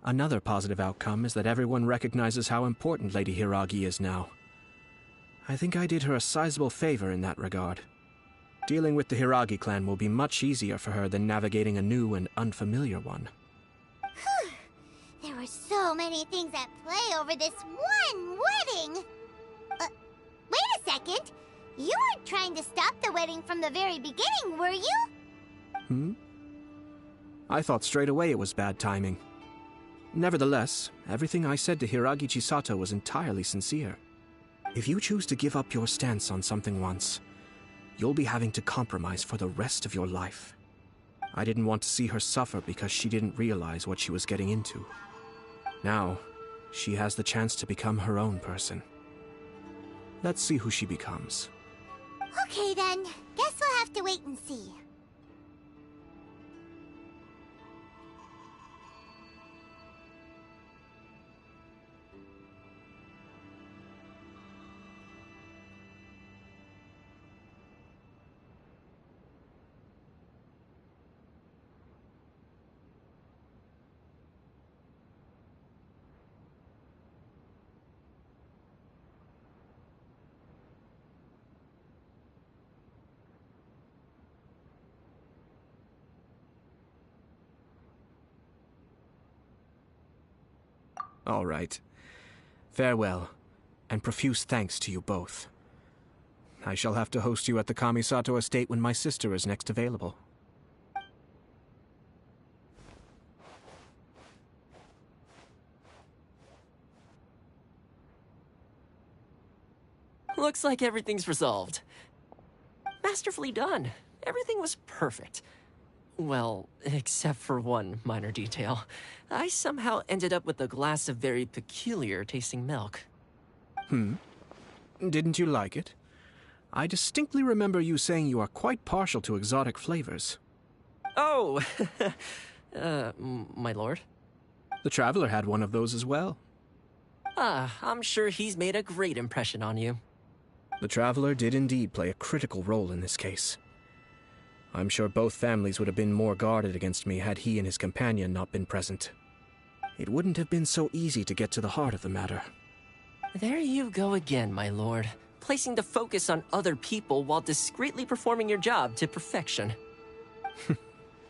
Another positive outcome is that everyone recognizes how important Lady Hiragi is now. I think I did her a sizable favor in that regard. Dealing with the Hiragi clan will be much easier for her than navigating a new and unfamiliar one. Whew. There were so many things at play over this one wedding. Wait a second. You weren't trying to stop the wedding from the very beginning, were you? I thought straight away it was bad timing. Nevertheless, everything I said to Hiragi Chisato was entirely sincere. If you choose to give up your stance on something once, you'll be having to compromise for the rest of your life. I didn't want to see her suffer because she didn't realize what she was getting into. Now, she has the chance to become her own person. Let's see who she becomes. Okay then, guess we'll have to wait and see. All right. Farewell, and profuse thanks to you both. I shall have to host you at the Kamisato estate when my sister is next available. Looks like everything's resolved. Masterfully done. Everything was perfect. Well, except for one minor detail. I somehow ended up with a glass of very peculiar tasting milk. Didn't you like it? I distinctly remember you saying you are quite partial to exotic flavors. Oh, my lord? The Traveler had one of those as well. I'm sure he's made a great impression on you. The Traveler did indeed play a critical role in this case. I'm sure both families would have been more guarded against me had he and his companion not been present. it wouldn't have been so easy to get to the heart of the matter. There you go again, my lord. Placing the focus on other people while discreetly performing your job to perfection.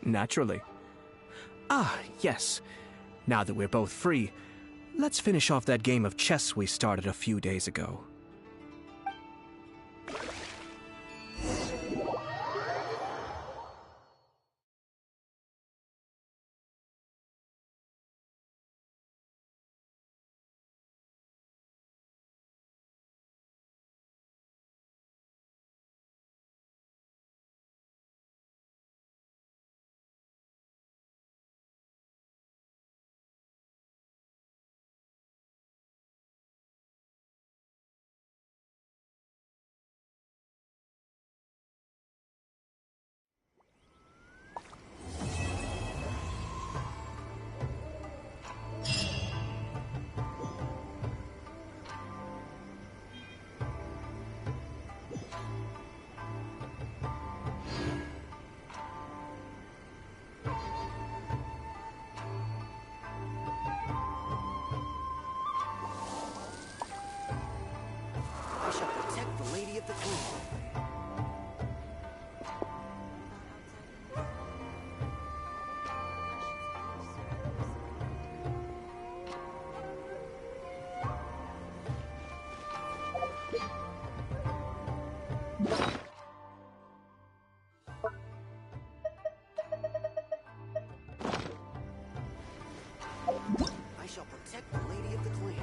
Naturally. Ah, yes. Now that we're both free, let's finish off that game of chess we started a few days ago. I shall protect the Lady of the Queen. I shall protect the Lady of the Clan.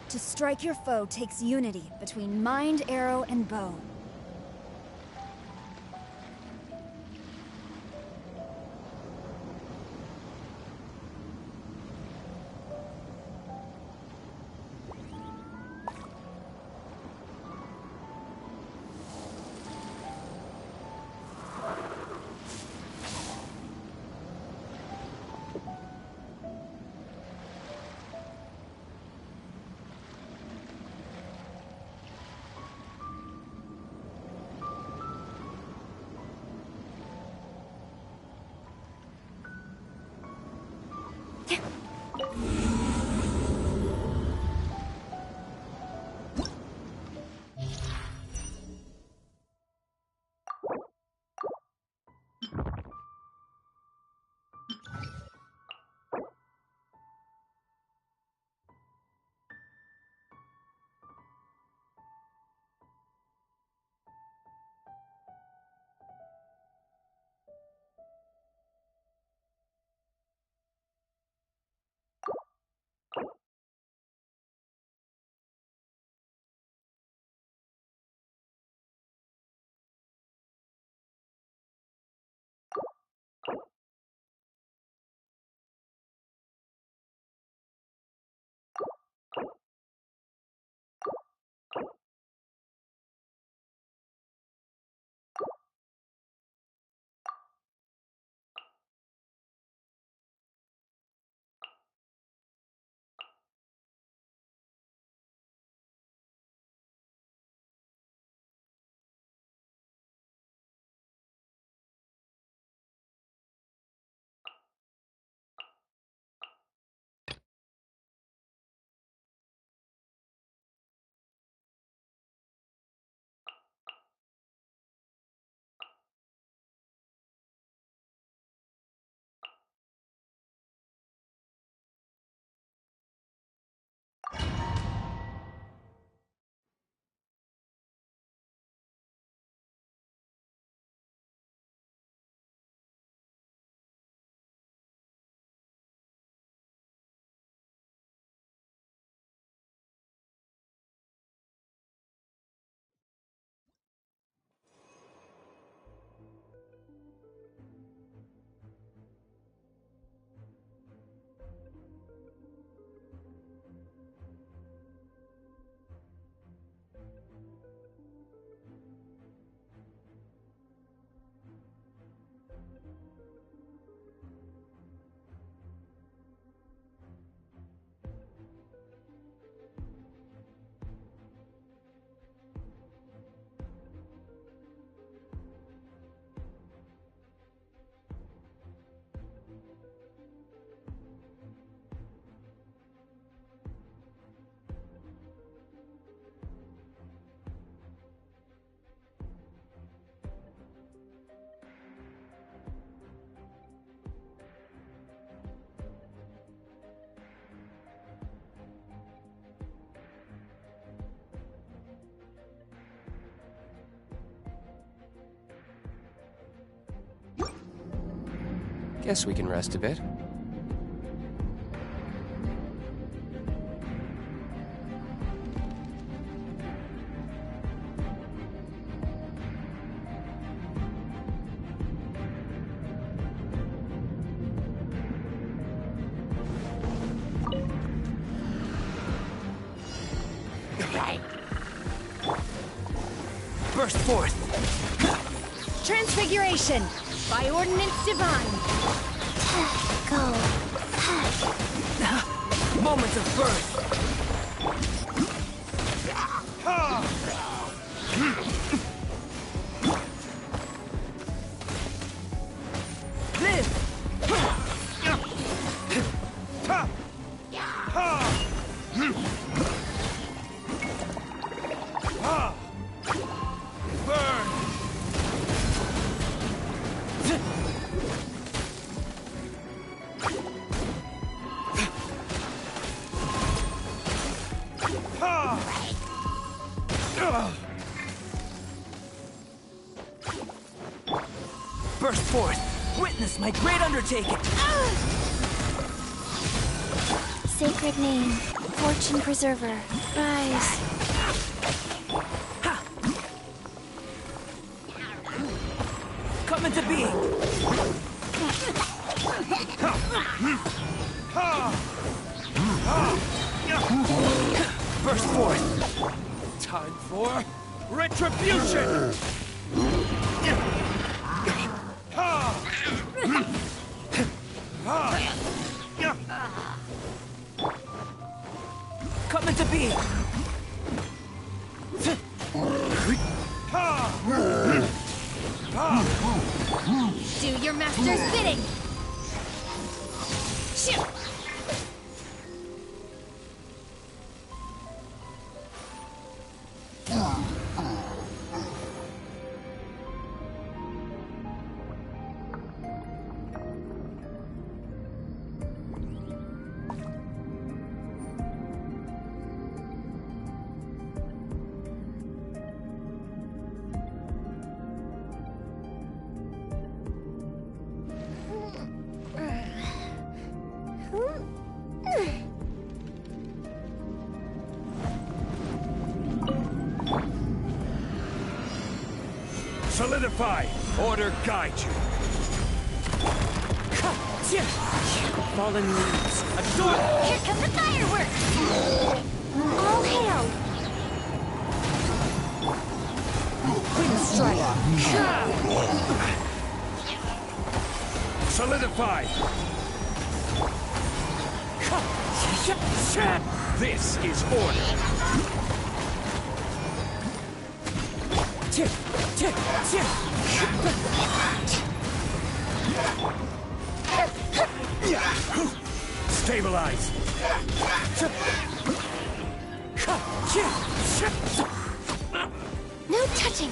To strike your foe takes unity between mind, arrow, and bow. Guess we can rest a bit. Burst forth! Transfiguration! By ordinance divine! Go. Moment of birth! Live! Burst forth! Witness my great undertaking! Sacred name, fortune preserver, rise. Come into being! Burst forth! Time for retribution! Come into being! Do your master's bidding! Shoot! Solidify! Order guide you! Fallen leaves, adore! Here come the fireworks! All hail! Wind strike! Solidify! This is order! Stabilize! No touching!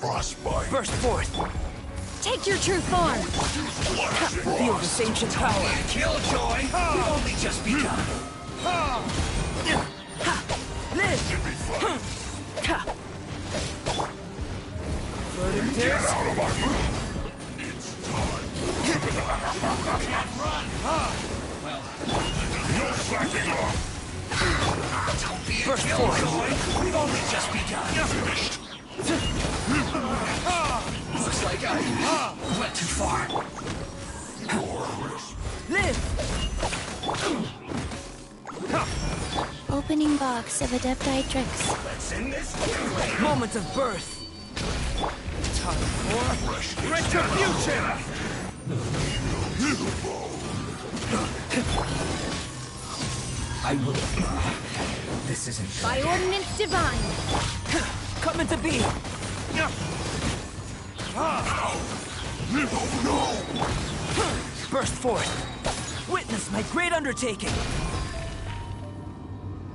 Frostbite. Burst forth. Take your true form. Feel this ancient power. Killjoy. We've only just begun. Live. Floating tears. Can't run. Well, you're slacking off. Don't be a killjoy. We've only just begun. Looks like I went too far. Live. Opening box of Adepti tricks. Let's end this. Moment of birth. Time for retribution. I will. This isn't good. By ordinance divine. Come into being. Burst forth. Witness my great undertaking.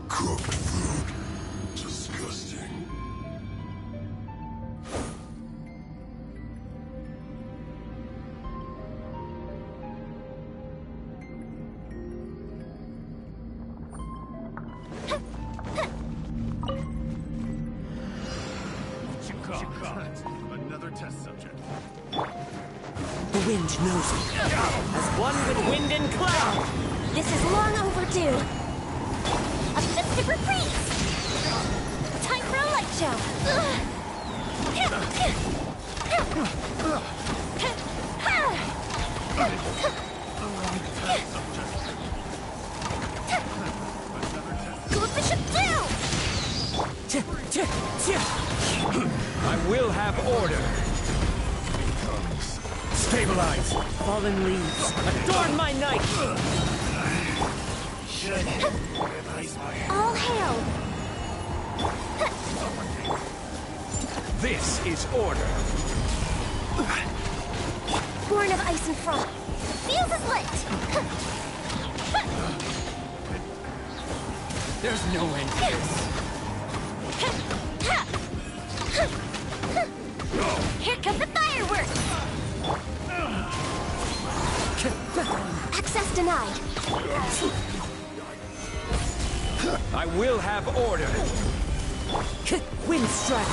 Cooked food. Disgusting. Another test subject. The wind knows me. As one with wind and cloud. This is long overdue. A festive reprise. Time for a light show. Coefficient 2! I will have order. Stabilize. Fallen leaves. Adorn my night. All hail. This is order. Born of ice and frost. Fuse is lit. There's no end to this. Here come the fireworks! Access denied. I will have order. Wind strike.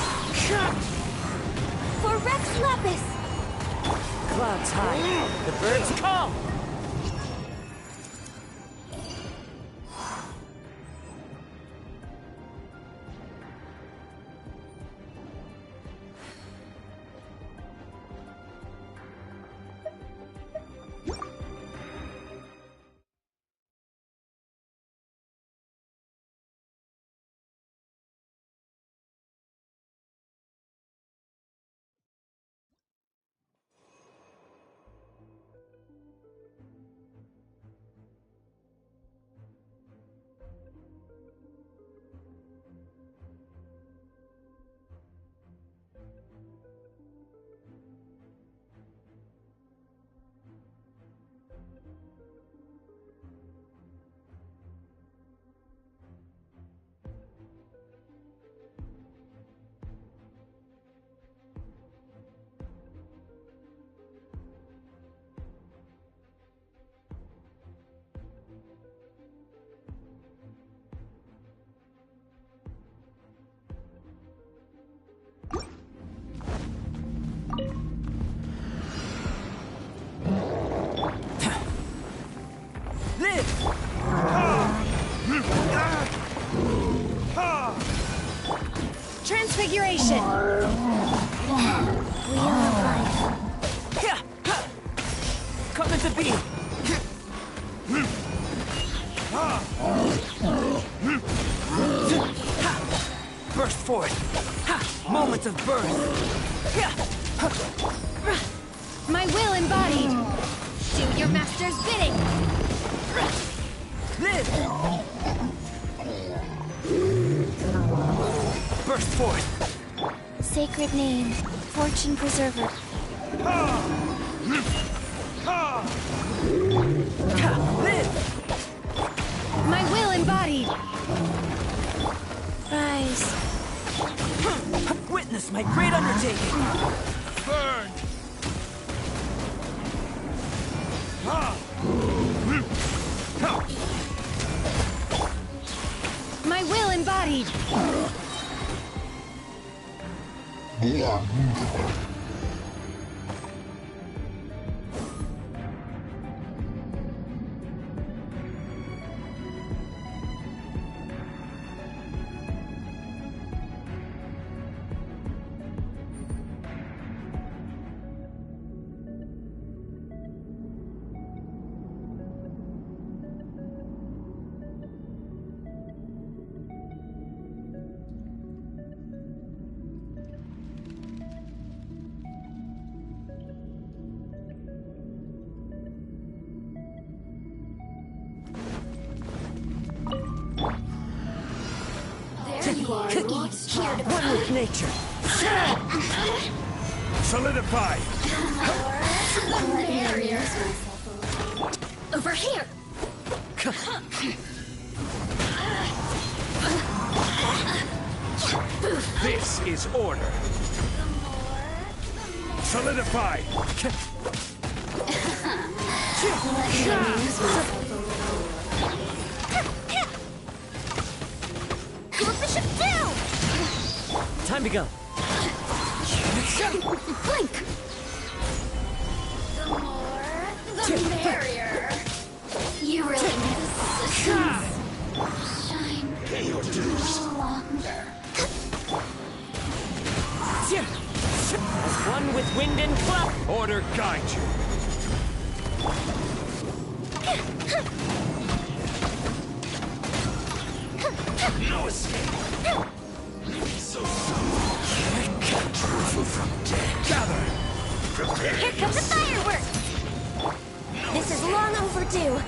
For Rex Lapis! Clouds high. The birds come. Transfiguration! Wheel of life. Come into being! Burst forth! Moment of birth! My will embodied! Do your master's bidding! Live! Burst forth! Sacred name, fortune preserver. Live! My will embodied! Rise. Witness witness my great undertaking! Burn! My will embodied! Cookies, one with nature. Solidify! Over here! This is order. Solidify! Time to go. Blink! The more, the merrier. You really need assistance. Shine. Pay your dues. No longer. As one with wind and cloud. Order guide you. No escape. So soon. Truth from dead. Gather. Prepare. Here comes the fireworks! This is long overdue.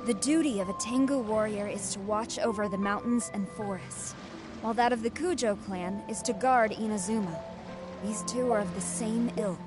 The duty of a Tengu warrior is to watch over the mountains and forests, while that of the Kujo clan is to guard Inazuma. These two are of the same ilk.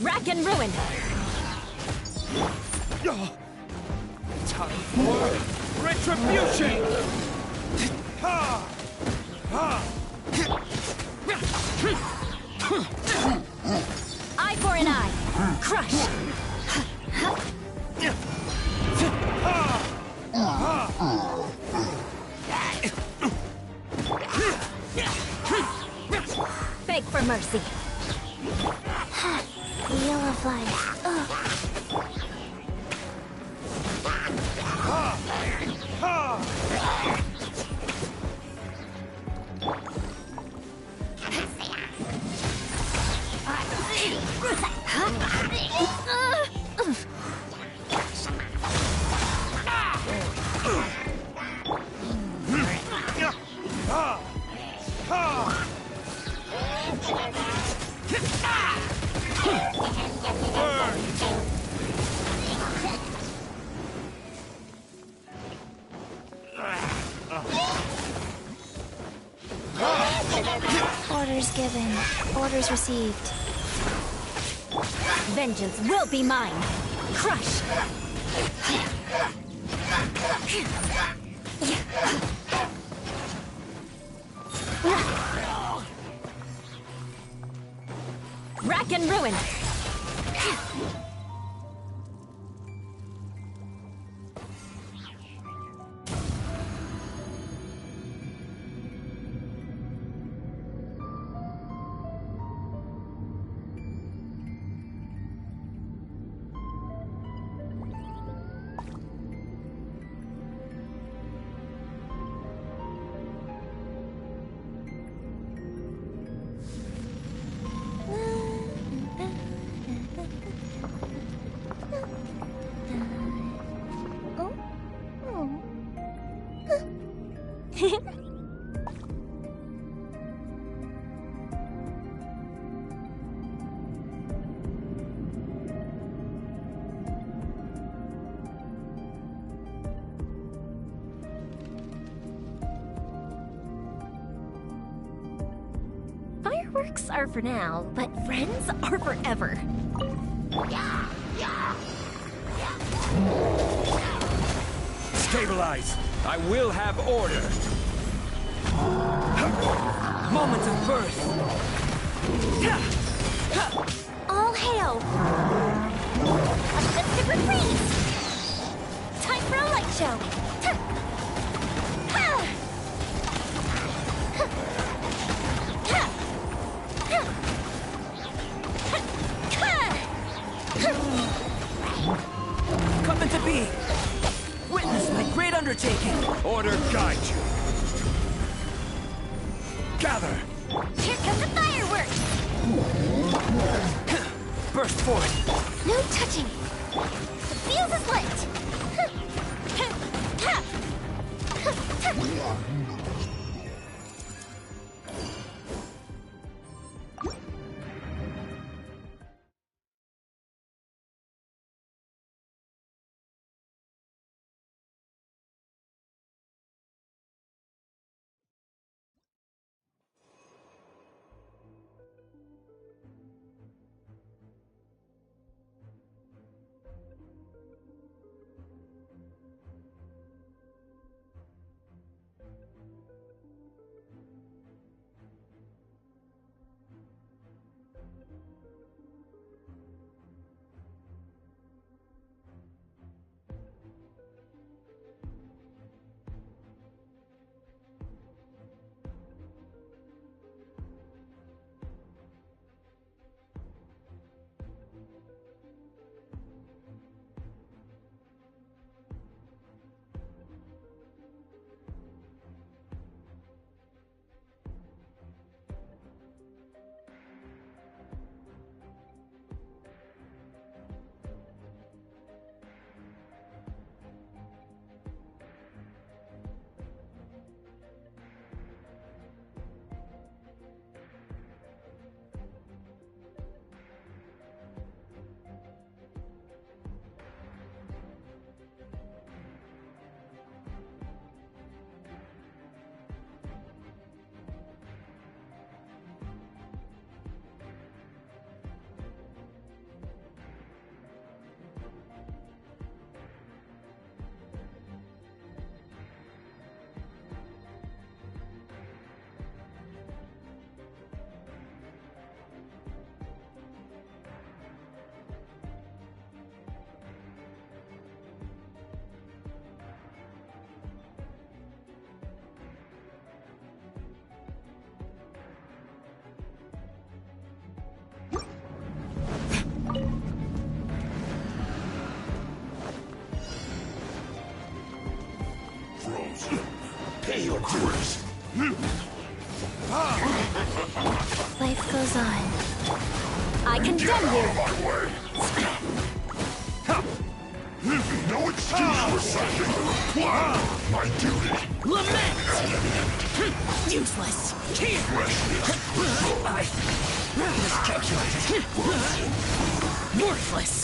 Rack and ruin! Time for retribution! Eye for an eye! Crush! Beg for mercy! Wheel of life. Orders given. Orders received. Vengeance will be mine. Crush! Rack and ruin! Fireworks are for now, but friends are forever. Stabilize! I will have order! Moment of birth! All hail! A festive reprise! Time for a light show! Coming to be! Witness my great undertaking! Order guide you! Gather! Here come the fireworks! Burst forth! No touching! The fuse is lit! frozen. Pay your dues. Life goes on. I condemn you! No excuse for such my duty. Lament! Useless! Miscalculated! Worthless!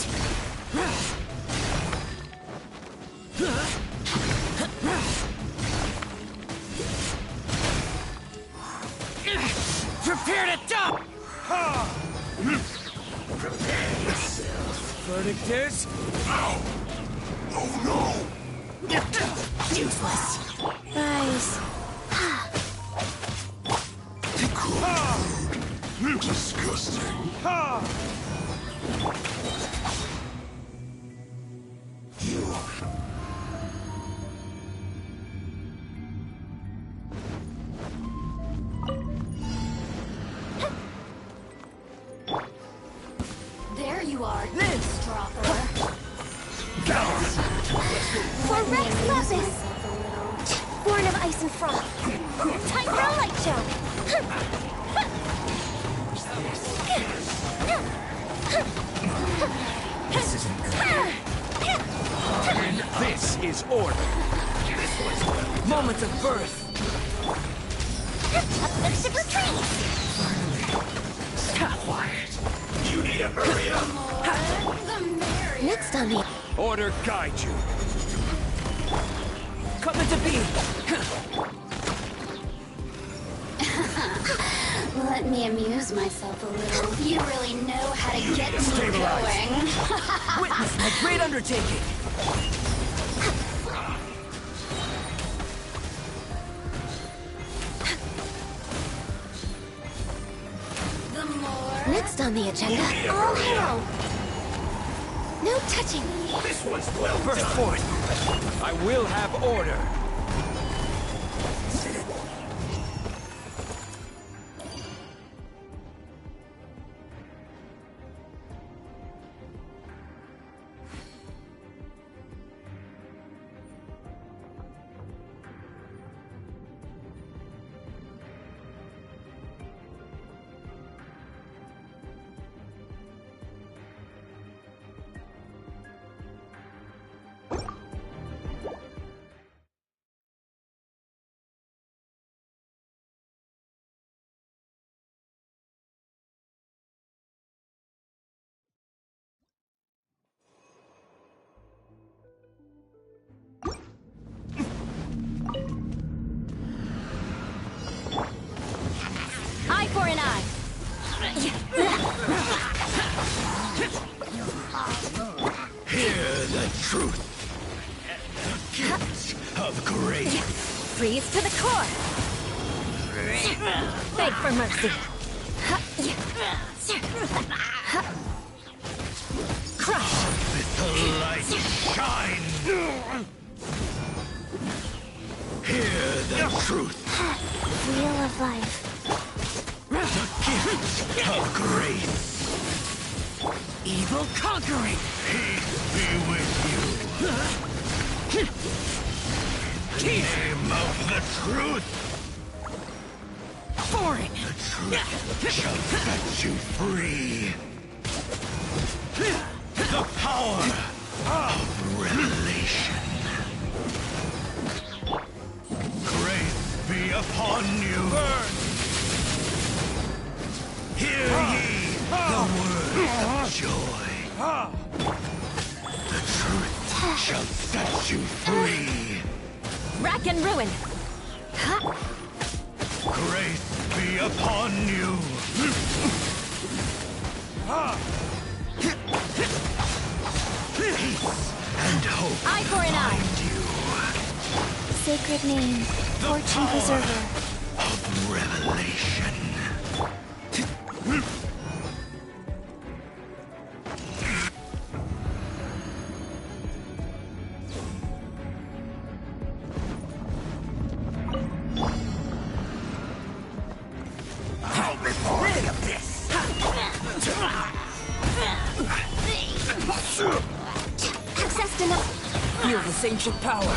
Prepare to dump! Prepare yourself. Verdict is... Oh no! Useless! Rise. Disgusting. You. There you are, eavesdropper. For Rex Lapis! Born of ice and frost. Time for a light show! This isn't good. And this is order. Moment of birth. Offensive retreat! Stop quiet. You need to hurry up. Next on the... Order guide you. Come into being. Let me amuse myself a little. You really know how to get me Stabilize. going. Witness my great undertaking. Next on the agenda, all hail. No touching. This one's well Burst done. forth. I will have order. Eye for an eye. Hear the truth. The gifts of grace. Freeze to the core. Beg for mercy. Crush. Let the light shine. Hear the truth. Wheel of life. The gifts of grace. Evil conquering. Peace be with you. In the name of the truth. Foreign. The truth shall set you free. The power of revelation. Grace be upon you. Hear ye the words of joy. The truth shall set you free. Rack and ruin. Grace be upon you. Peace and hope Eye for an eye. find you. Sacred name. Fortune preserver. Of revelation. I'll be rid of this. Access denied. Feel this ancient power.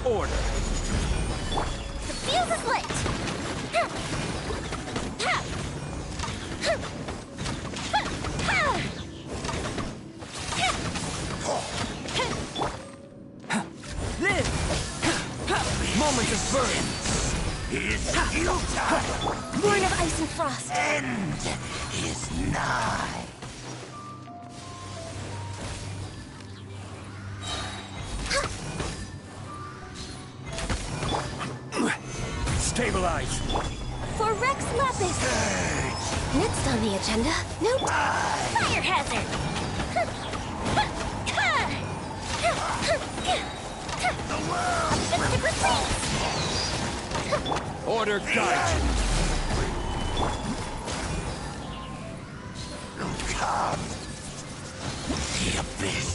order. The fuse is lit! Live! Moment of burn! Is futile! Born of ice and frost! End is nigh! Stabilize! For Rex Lapis! Next on the agenda, no fire hazard! Optimistic retreat! Order guide! Come! The abyss!